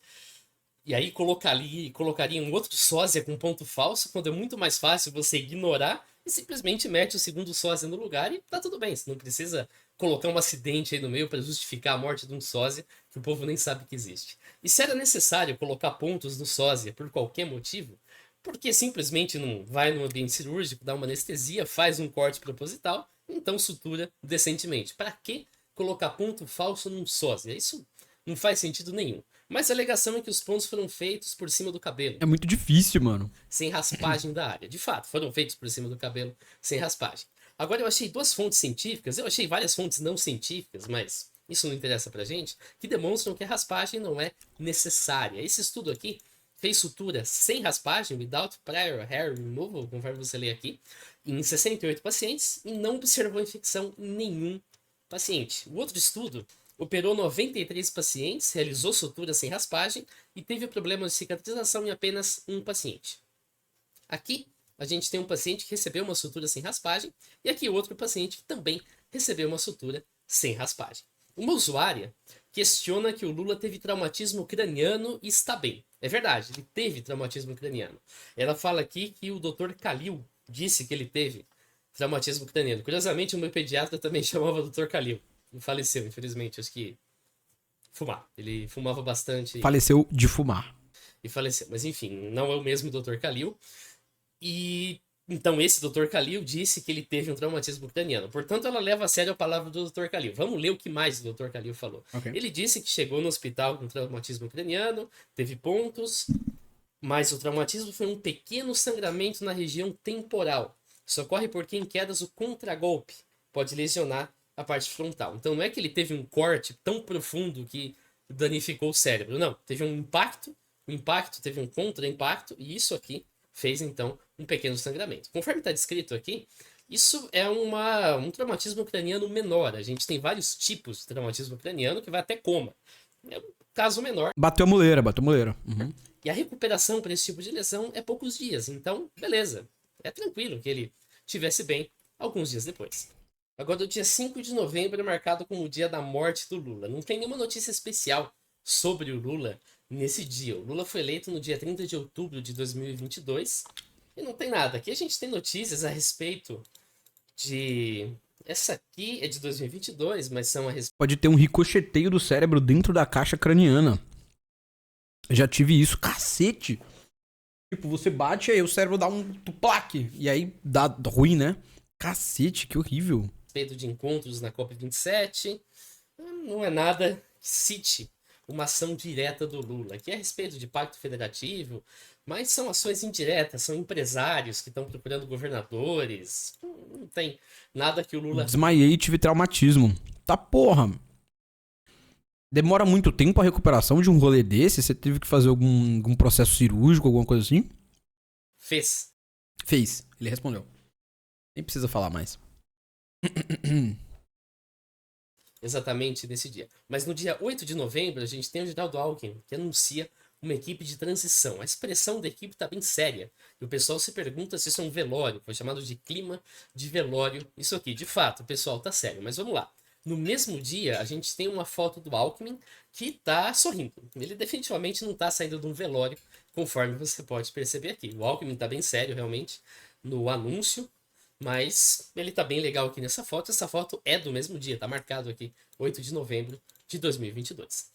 e aí colocariam outro sósia com ponto falso, quando é muito mais fácil você ignorar e simplesmente mete o segundo sósia no lugar e tá tudo bem. Você não precisa colocar um acidente aí no meio para justificar a morte de um sósia que o povo nem sabe que existe. E se era necessário colocar pontos no sósia por qualquer motivo, por que simplesmente não vai no ambiente cirúrgico, dá uma anestesia, faz um corte proposital, então sutura decentemente? Para que colocar ponto falso num sósia? Isso não faz sentido nenhum. Mas a alegação é que os pontos foram feitos por cima do cabelo, É muito difícil, mano. sem raspagem da área. De fato, foram feitos por cima do cabelo, sem raspagem. Agora eu achei 2 fontes científicas, eu achei várias fontes não científicas, mas isso não interessa pra gente, que demonstram que a raspagem não é necessária. Esse estudo aqui fez sutura sem raspagem, without prior hair removal, conforme você lê aqui, em 68 pacientes e não observou infecção em nenhum paciente. O outro estudo operou 93 pacientes, realizou sutura sem raspagem e teve problema de cicatrização em apenas um paciente. Aqui, a gente tem um paciente que recebeu uma sutura sem raspagem e aqui outro paciente que também recebeu uma sutura sem raspagem. Uma usuária questiona que o Lula teve traumatismo craniano e está bem. É verdade, ele teve traumatismo craniano. Ela fala aqui que o Dr. Calil disse que ele teve traumatismo craniano. Curiosamente, o meu pediatra também chamava Dr. Calil. Ele faleceu, infelizmente, acho que fumar. Ele fumava bastante. Faleceu de fumar. E faleceu. Mas enfim, não é o mesmo Dr. Calil. E então esse Dr. Calil disse que ele teve um traumatismo craniano. Portanto, ela leva a sério a palavra do Dr. Calil. Vamos ler o que mais o Dr. Calil falou. Okay. Ele disse que chegou no hospital com traumatismo craniano, teve pontos, mas o traumatismo foi um pequeno sangramento na região temporal. Isso ocorre porque em quedas o contragolpe pode lesionar a parte frontal. Então não é que ele teve um corte tão profundo que danificou o cérebro. Não, teve um impacto, o impacto teve um contra-impacto e isso aqui fez então um pequeno sangramento. Conforme está descrito aqui, isso é um traumatismo craniano menor. A gente tem vários tipos de traumatismo craniano que vai até coma. É um caso menor. Bateu a muleira. Uhum. E a recuperação para esse tipo de lesão é poucos dias. Então, beleza. É tranquilo que ele estivesse bem alguns dias depois. Agora, o dia 5 de novembro é marcado como o dia da morte do Lula. Não tem nenhuma notícia especial sobre o Lula nesse dia. O Lula foi eleito no dia 30 de outubro de 2022 e não tem nada. Aqui a gente tem notícias a respeito de... Essa aqui é de 2022, mas são a respeito... Pode ter um ricocheteio do cérebro dentro da caixa craniana. Eu já tive isso. Cacete! Tipo, você bate aí o cérebro dá um tuplaque. E aí dá ruim, né? Cacete, que horrível. Respeito de encontros na COP27. Não é nada que cite uma ação direta do Lula, que é a respeito de pacto federativo, mas são ações indiretas, são empresários que estão procurando governadores. Não tem nada que o Lula... Desmaiei e tive traumatismo. Tá porra. Demora muito tempo a recuperação de um rolê desse? Você teve que fazer algum processo cirúrgico, alguma coisa assim? Fez. Fez. Ele respondeu. Nem precisa falar mais. Exatamente nesse dia. Mas no dia 8 de novembro, a gente tem o Geraldo Alckmin, que anuncia uma equipe de transição. A expressão da equipe está bem séria. E o pessoal se pergunta se isso é um velório. Foi chamado de clima de velório. Isso aqui, de fato, o pessoal tá sério. Mas vamos lá. No mesmo dia, a gente tem uma foto do Alckmin que tá sorrindo. Ele definitivamente não tá saindo de um velório, conforme você pode perceber aqui. O Alckmin tá bem sério, realmente, no anúncio. Mas ele tá bem legal aqui nessa foto. Essa foto é do mesmo dia, tá marcado aqui, 8 de novembro de 2022.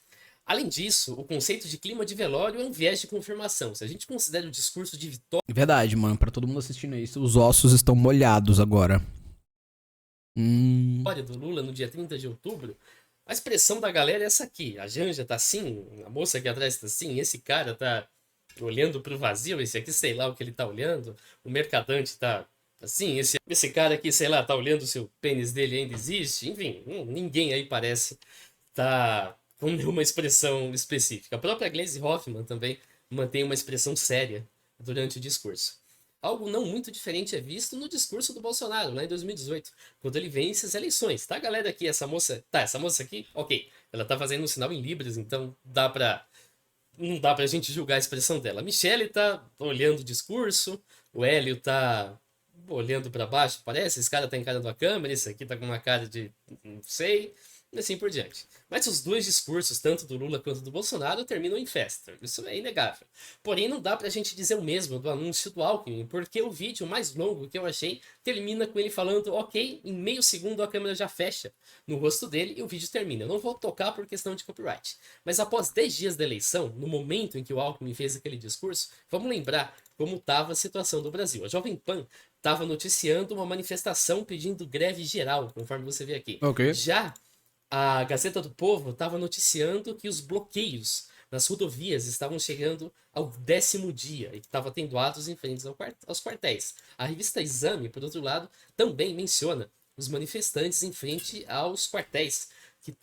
Além disso, o conceito de clima de velório é um viés de confirmação. Se a gente considera o discurso de vitória... Verdade, mano. Pra todo mundo assistindo isso, os ossos estão molhados agora. do Lula no dia 30 de outubro, a expressão da galera é essa aqui. A Janja tá assim, a moça aqui atrás tá assim, esse cara tá olhando pro vazio, esse aqui sei lá o que ele tá olhando, o mercadante tá... Assim, esse cara aqui, sei lá, tá olhando se o pênis dele ainda existe. Enfim, ninguém aí parece tá com nenhuma expressão específica. A própria Gleisi Hoffmann também mantém uma expressão séria durante o discurso. Algo não muito diferente é visto no discurso do Bolsonaro, lá em 2018, quando ele vence as eleições. Tá, galera aqui, essa moça... Tá, essa moça aqui, ok. Ela tá fazendo um sinal em Libras, então não dá pra gente julgar a expressão dela. A Michelle tá olhando o discurso, o Hélio tá... olhando pra baixo, parece, esse cara tá encarando a câmera, esse aqui tá com uma cara de não sei, e assim por diante. Mas os dois discursos, tanto do Lula quanto do Bolsonaro, terminam em festa. Isso é inegável. Porém, não dá pra gente dizer o mesmo do anúncio do Alckmin, porque o vídeo mais longo que eu achei termina com ele falando, ok, em meio segundo a câmera já fecha no rosto dele e o vídeo termina. Eu não vou tocar por questão de copyright. Mas após 10 dias da eleição, no momento em que o Alckmin fez aquele discurso, vamos lembrar como estava a situação do Brasil. A Jovem Pan estava noticiando uma manifestação pedindo greve geral, conforme você vê aqui. Ok. Já a Gazeta do Povo estava noticiando que os bloqueios nas rodovias estavam chegando ao 10º dia e que estava tendo atos em frente aos quartéis. A revista Exame, por outro lado, também menciona os manifestantes em frente aos quartéis, que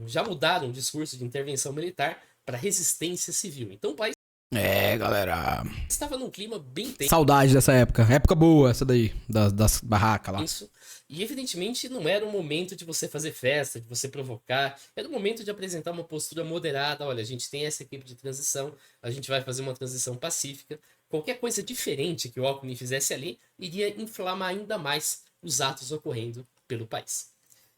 já mudaram o discurso de intervenção militar para resistência civil. Então o país Galera. Estava num clima bem tenso. Saudade dessa época. Época boa, essa daí. Das barracas lá. Isso. E evidentemente não era um momento de você fazer festa, de você provocar. Era um momento de apresentar uma postura moderada. Olha, a gente tem essa equipe de transição, a gente vai fazer uma transição pacífica. Qualquer coisa diferente que o Alckmin fizesse ali iria inflamar ainda mais os atos ocorrendo pelo país.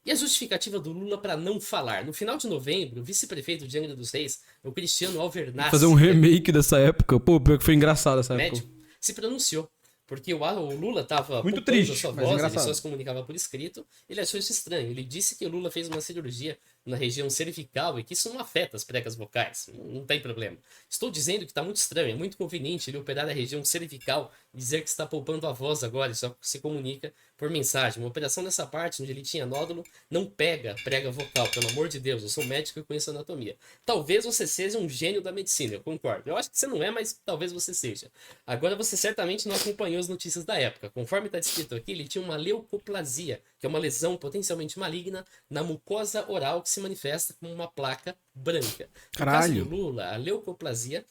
E a justificativa do Lula para não falar? No final de novembro, o vice-prefeito de Angra dos Reis, o Cristiano Alvernaz, Fazer um remake dessa época. Pô, pior que foi engraçado essa época. médico, se pronunciou. Porque o Lula estava Muito poupando triste, a sua mas voz, ele engraçado. só se comunicava por escrito. Ele achou isso estranho. Ele disse que o Lula fez uma cirurgia na região cervical e que isso não afeta as pregas vocais. Não tem problema. Estou dizendo que está muito estranho, é muito conveniente ele operar a região cervical e dizer que está poupando a voz agora e só se comunica por mensagem. Uma operação nessa parte, onde ele tinha nódulo, não pega prega vocal, pelo amor de Deus. Eu sou médico e conheço anatomia. Talvez você seja um gênio da medicina, eu concordo. Eu acho que você não é, mas talvez você seja. Agora você certamente não acompanhou as notícias da época. Conforme está descrito aqui, ele tinha uma leucoplasia, que é uma lesão potencialmente maligna na mucosa oral que se manifesta como uma placa branca. No caso Caralho. do Lula, a leucoplasia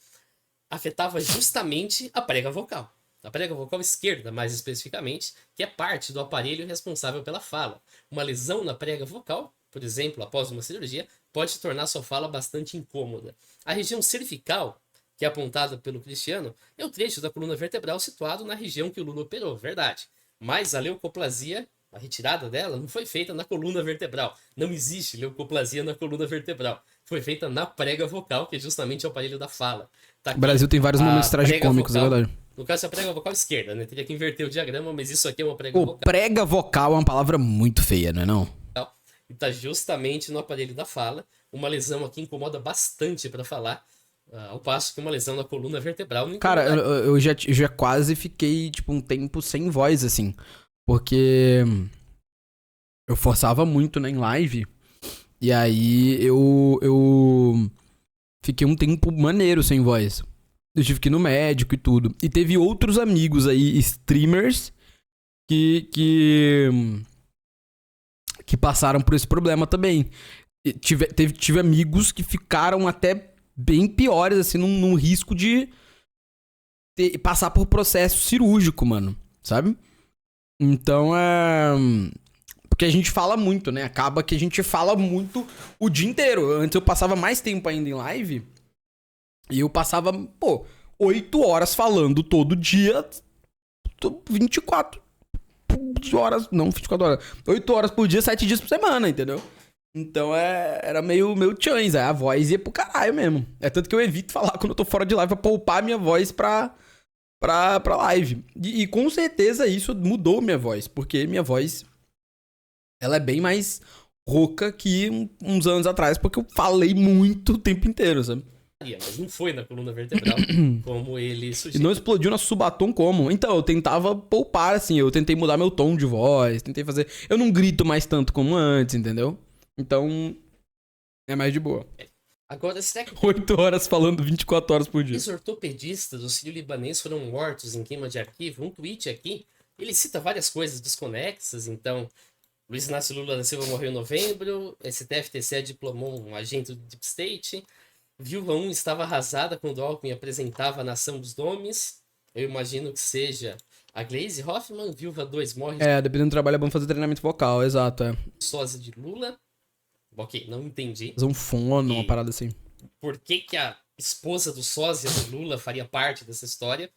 afetava justamente a prega vocal. A prega vocal esquerda, mais especificamente, que é parte do aparelho responsável pela fala. Uma lesão na prega vocal, por exemplo, após uma cirurgia, pode tornar sua fala bastante incômoda. A região cervical, que é apontada pelo Cristiano, é o trecho da coluna vertebral situado na região que o Lula operou, verdade. Mas a leucoplasia, a retirada dela, não foi feita na coluna vertebral. Não existe leucoplasia na coluna vertebral. Foi feita na prega vocal, que é justamente o aparelho da fala. Tá O aqui Brasil tem vários a momentos prega tragicômicos, é vocal. verdade. No caso, é a prega vocal esquerda, né? Teria que inverter o diagrama, mas isso aqui é uma prega Pô, vocal. prega vocal é uma palavra muito feia, não é não? E tá justamente no aparelho da fala. Uma lesão aqui incomoda bastante para falar, ao passo que uma lesão na coluna vertebral não Cara, incomoda. eu já quase fiquei, tipo, um tempo sem voz, assim. Porque eu forçava muito, né, em live. E aí eu fiquei um tempo maneiro sem voz. Eu tive que ir no médico e tudo. E teve outros amigos aí, streamers, que passaram por esse problema também. E tive amigos que ficaram até bem piores, assim, num risco de passar por processo cirúrgico, mano. Sabe? Então é. Porque a gente fala muito, né? Acaba que a gente fala muito o dia inteiro. Antes eu passava mais tempo ainda em live. E eu passava, 8 horas falando todo dia. 24 horas. Não, 24 horas. 8 horas por dia, 7 dias por semana, entendeu? Então era meio chance. A voz ia pro caralho mesmo. É tanto que eu evito falar quando eu tô fora de live pra poupar minha voz pra live. E com certeza isso mudou minha voz. Porque minha voz, ela é bem mais rouca que uns anos atrás. Porque eu falei muito o tempo inteiro, sabe? Mas não foi na coluna vertebral, como ele E sugeriu. não explodiu na subatom como? Então, eu tentava poupar, assim. Eu tentei mudar meu tom de voz. Tentei fazer... Eu não grito mais tanto como antes, entendeu? Então, é mais de boa. Agora, será que 8 horas falando 24 horas por dia. os ortopedistas do Sírio-Libanês foram mortos em queima de arquivo? Um tweet aqui, ele cita várias coisas desconexas. Então, Luiz Inácio Lula da Silva morreu em novembro, STF-TCE diplomou um agente do Deep State, Viúva 1 estava arrasada quando Alckmin apresentava a Nação dos Nomes. Eu imagino que seja a Gleisi Hoffmann. Viúva 2 morre Dependendo do trabalho é bom fazer treinamento vocal, exato, de sósia de Lula. Ok, não entendi. Fazer um fono, uma E- parada assim. Por que a esposa do sósia do Lula faria parte dessa história?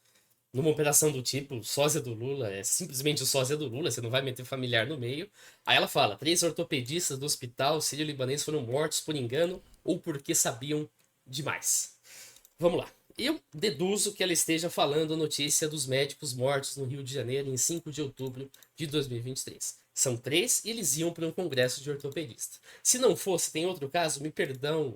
Numa operação do tipo, sósia do Lula é simplesmente o sósia do Lula, você não vai meter familiar no meio. Aí ela fala, 3 ortopedistas do hospital sírio-libanês foram mortos por engano ou porque sabiam demais. Vamos lá. Eu deduzo que ela esteja falando a notícia dos médicos mortos no Rio de Janeiro em 5 de outubro de 2023. São 3 e eles iam para um congresso de ortopedista. Se não fosse, tem outro caso, me perdão.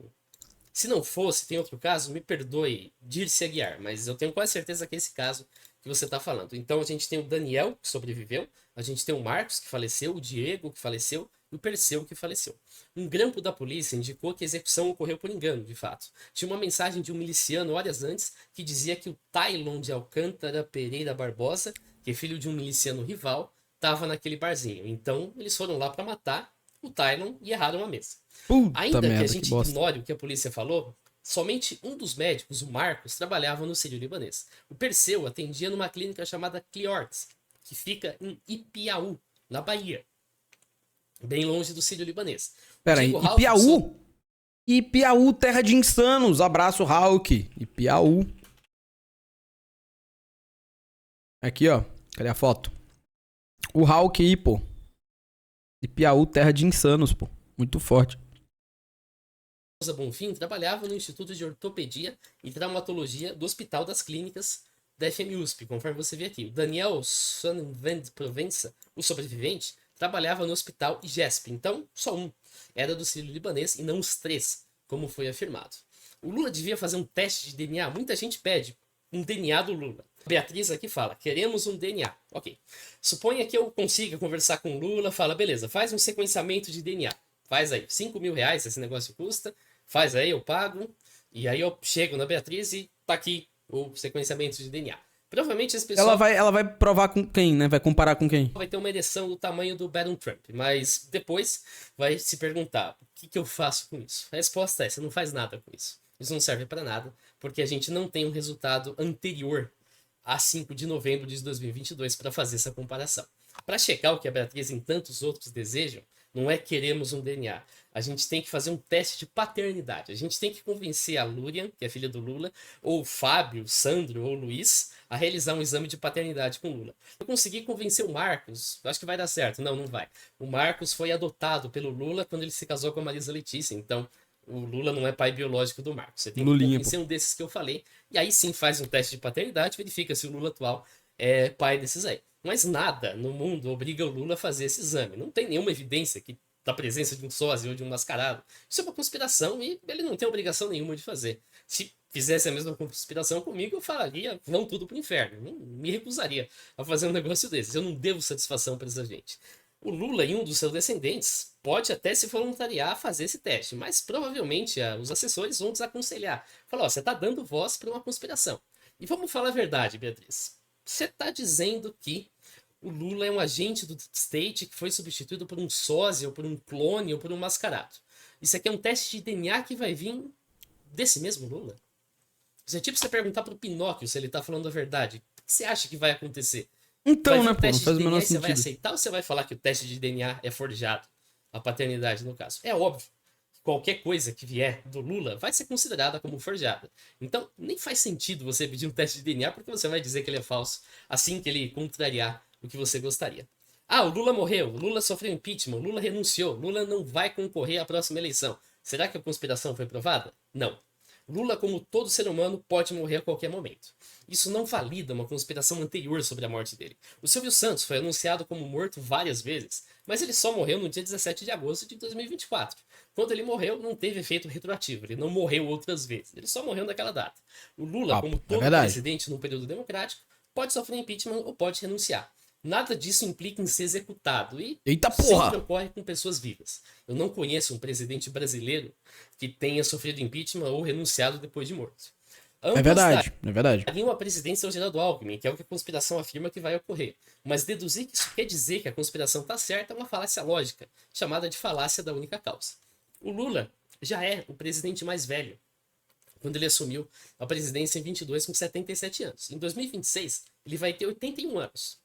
Se não fosse, tem outro caso, me perdoe, Dirce Aguiar, mas eu tenho quase certeza que é esse caso que você está falando. Então a gente tem o Daniel, que sobreviveu, a gente tem o Marcos, que faleceu, o Diego, que faleceu, e o Perseu, que faleceu. Um grampo da polícia indicou que a execução ocorreu por engano, de fato. Tinha uma mensagem de um miliciano horas antes que dizia que o Tailon de Alcântara Pereira Barbosa, que é filho de um miliciano rival, estava naquele barzinho. Então eles foram lá para matar o Tailon e erraram a mesa. Puta Ainda que a merda, gente que bosta. ignore o que a polícia falou, Somente um dos médicos, o Marcos, trabalhava no Sírio-Libanês. O Perseu atendia numa clínica chamada Cliortes, que fica em Ipiaú, na Bahia, bem longe do Sírio-Libanês. Pera aí, Diego Ralph Ipiaú? Ipiaú, terra de insanos. Abraço, Hulk. Ipiaú. Aqui, ó. Cadê a foto? O Hulk aí, pô. Ipiaú, terra de insanos, pô. Muito forte. Souza Bonfim trabalhava no Instituto de Ortopedia e Traumatologia do Hospital das Clínicas da FMUSP, conforme você vê aqui. O Daniel Sonnenwend Provença, o sobrevivente, trabalhava no Hospital IGESP. Então, só um. Era do Sírio-Libanês e não os 3, como foi afirmado. O Lula devia fazer um teste de DNA. Muita gente pede um DNA do Lula. A Beatriz aqui fala, queremos um DNA. Ok. Suponha que eu consiga conversar com o Lula, fala, beleza, faz um sequenciamento de DNA. Faz aí, 5 mil reais esse negócio custa, faz aí, eu pago, e aí eu chego na Beatriz e tá aqui o sequenciamento de DNA. Provavelmente esse pessoal Ela vai provar com quem, né? Vai comparar com quem? vai ter uma ereção do tamanho do Donald Trump, mas depois vai se perguntar, o que eu faço com isso? A resposta é, você não faz nada com isso. Isso não serve para nada, porque a gente não tem um resultado anterior a 5 de novembro de 2022 para fazer essa comparação. Para checar o que a Beatriz e tantos outros desejam, não é queremos um DNA. A gente tem que fazer um teste de paternidade. A gente tem que convencer a Lúria, que é filha do Lula, ou o Fábio, o Sandro ou o Luiz, a realizar um exame de paternidade com o Lula. Eu consegui convencer o Marcos, eu acho que vai dar certo. Não, não vai. O Marcos foi adotado pelo Lula quando ele se casou com a Marisa Letícia. Então, o Lula não é pai biológico do Marcos. Você tem que Lulinha, convencer um desses que eu falei. E aí sim faz um teste de paternidade, verifica se o Lula atual é pai desses aí. Mas nada no mundo obriga o Lula a fazer esse exame. Não tem nenhuma evidência da presença de um sósia ou de um mascarado. Isso é uma conspiração e ele não tem obrigação nenhuma de fazer. Se fizesse a mesma conspiração comigo, eu falaria, vão tudo pro inferno. Não me recusaria a fazer um negócio desses. Eu não devo satisfação para essa gente. O Lula e um dos seus descendentes pode até se voluntariar a fazer esse teste, mas provavelmente os assessores vão desaconselhar. Falar, ó, você tá dando voz para uma conspiração. E vamos falar a verdade, Beatriz. Você tá dizendo que o Lula é um agente do State que foi substituído por um sósia, ou por um clone, ou por um mascarado. Isso aqui é um teste de DNA que vai vir desse mesmo Lula. Isso é tipo você perguntar pro Pinóquio se ele tá falando a verdade. O que você acha que vai acontecer? Então, né, Vai vir um pô? Não teste faz de o menor DNA e você vai sentido. aceitar ou você vai falar que o teste de DNA é forjado? A paternidade, no caso. É óbvio. Qualquer coisa que vier do Lula vai ser considerada como forjada. Então, nem faz sentido você pedir um teste de DNA porque você vai dizer que ele é falso assim que ele contrariar o que você gostaria. Ah, o Lula morreu, o Lula sofreu impeachment, o Lula renunciou, o Lula não vai concorrer à próxima eleição. Será que a conspiração foi provada? Não. Lula, como todo ser humano, pode morrer a qualquer momento. Isso não valida uma conspiração anterior sobre a morte dele. O Silvio Santos foi anunciado como morto várias vezes, mas ele só morreu no dia 17 de agosto de 2024. Quando ele morreu, não teve efeito retroativo, ele não morreu outras vezes, ele só morreu naquela data. O Lula, como todo presidente no período democrático, pode sofrer impeachment ou pode renunciar. Nada disso implica em ser executado e Eita porra! sempre ocorre com pessoas vivas. Eu não conheço um presidente brasileiro que tenha sofrido impeachment ou renunciado depois de morto. É verdade, é verdade. Havia uma presidência ao Geraldo Alckmin, que é o que a conspiração afirma que vai ocorrer. Mas deduzir que isso quer dizer que a conspiração está certa é uma falácia lógica, chamada de falácia da única causa. O Lula já é o presidente mais velho, quando ele assumiu a presidência em 22 com 77 anos. Em 2026, ele vai ter 81 anos.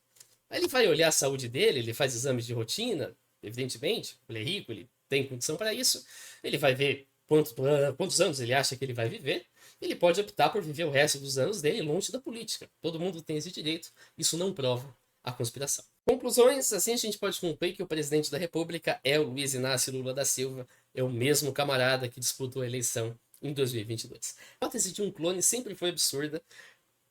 Aí ele vai olhar a saúde dele, ele faz exames de rotina, evidentemente, ele é rico, ele tem condição para isso. Ele vai ver quantos anos ele acha que ele vai viver. Ele pode optar por viver o resto dos anos dele longe da política. Todo mundo tem esse direito. Isso não prova a conspiração. Conclusões, assim a gente pode concluir que o presidente da República é o Luiz Inácio Lula da Silva, é o mesmo camarada que disputou a eleição em 2022. A hipótese de um clone sempre foi absurda,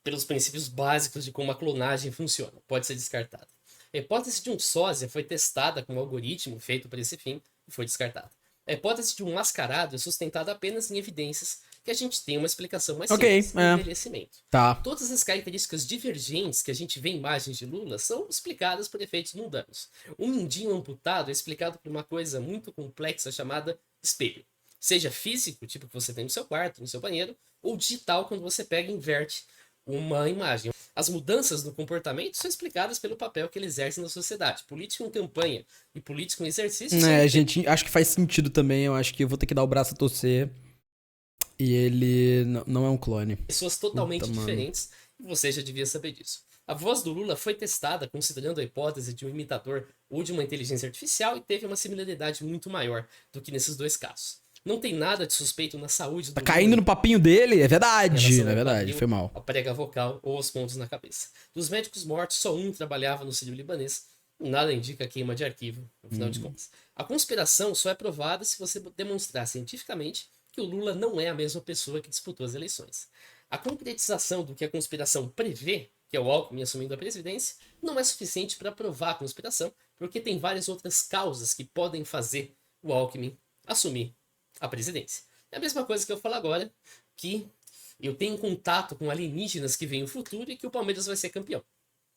pelos princípios básicos de como a clonagem funciona, pode ser descartada. A hipótese de um sósia foi testada com um algoritmo feito para esse fim e foi descartada. A hipótese de um mascarado é sustentada apenas em evidências que a gente tem uma explicação mais simples, envelhecimento. Tá. Todas as características divergentes que a gente vê em imagens de Lula são explicadas por efeitos mundanos. Um mindinho amputado é explicado por uma coisa muito complexa chamada espelho. Seja físico, tipo que você tem no seu quarto, no seu banheiro, ou digital, quando você pega e inverte uma imagem. As mudanças no comportamento são explicadas pelo papel que ele exerce na sociedade. Político em campanha e político em exercício... gente, acho que faz sentido também. Eu acho que eu vou ter que dar o braço a torcer E ele não é um clone. Pessoas totalmente Puta, mano. diferentes, e você já devia saber disso. A voz do Lula foi testada considerando a hipótese de um imitador ou de uma inteligência artificial e teve uma similaridade muito maior do que nesses dois casos. Não tem nada de suspeito na saúde do Tá caindo Lula. no papinho dele, é Em verdade. relação É ao verdade, quadril, foi mal. a prega vocal ou os pontos na cabeça. Dos médicos mortos, só um trabalhava no Sírio-Libanês. Nada indica queima de arquivo, no final de contas. A conspiração só é provada se você demonstrar cientificamente que o Lula não é a mesma pessoa que disputou as eleições. A concretização do que a conspiração prevê, que é o Alckmin assumindo a presidência, não é suficiente para provar a conspiração, porque tem várias outras causas que podem fazer o Alckmin assumir a presidência. É a mesma coisa que eu falo agora, que eu tenho contato com alienígenas que veem o futuro e que o Palmeiras vai ser campeão.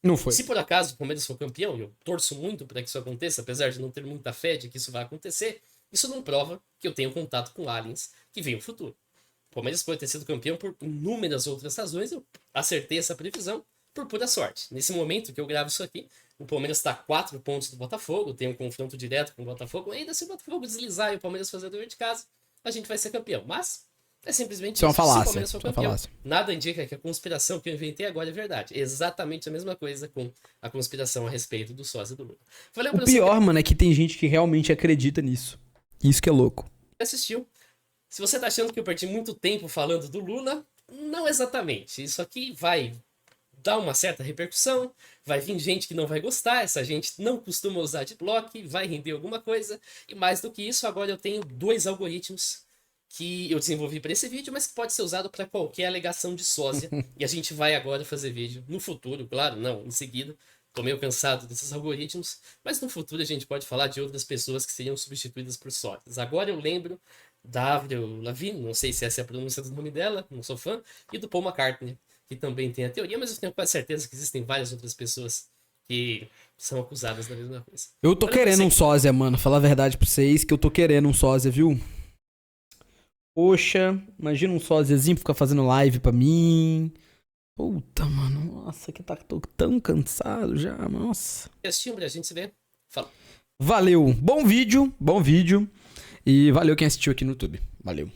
Não foi. Se por acaso o Palmeiras for campeão, e eu torço muito para que isso aconteça, apesar de não ter muita fé de que isso vai acontecer, isso não prova que eu tenho contato com aliens que veem o futuro. O Palmeiras pode ter sido campeão por inúmeras outras razões, eu acertei essa previsão por pura sorte. Nesse momento que eu gravo isso aqui, o Palmeiras está a 4 pontos do Botafogo, tem um confronto direto com o Botafogo, ainda se o Botafogo deslizar e o Palmeiras fazer o dever de casa, a gente vai ser campeão. Mas é simplesmente Isso é uma Se o falácia. Palmeiras for Isso é uma campeão, falácia. nada indica que a conspiração que eu inventei agora é verdade. É exatamente a mesma coisa com a conspiração a respeito do sósia do Lula. Valeu O pra você pior, mano, é que tem gente que realmente acredita nisso. Isso que é louco. que assistiu. Se você tá achando que eu perdi muito tempo falando do Lula, não exatamente. Isso aqui vai dar uma certa repercussão, vai vir gente que não vai gostar, essa gente não costuma usar adblock, vai render alguma coisa. E mais do que isso, agora eu tenho 2 algoritmos que eu desenvolvi para esse vídeo, mas que pode ser usado para qualquer alegação de sósia. E a gente vai agora fazer vídeo no futuro, claro, não, em seguida. Tô meio cansado desses algoritmos, mas no futuro a gente pode falar de outras pessoas que seriam substituídas por sósias. Agora eu lembro da Avril Lavigne, não sei se essa é a pronúncia do nome dela, não sou fã, e do Paul McCartney, que também tem a teoria, mas eu tenho quase certeza que existem várias outras pessoas que são acusadas da mesma coisa. Eu tô Olha, querendo você- um sósia, mano. Falar a verdade pra vocês que eu tô querendo um sósia, viu? Poxa, imagina um sósiazinho pra ficar fazendo live pra mim. Puta, mano. Nossa, que tô tão cansado já, nossa. Assistiu, a gente se vê. Fala. Valeu. Bom vídeo, bom vídeo. E valeu quem assistiu aqui no YouTube. Valeu.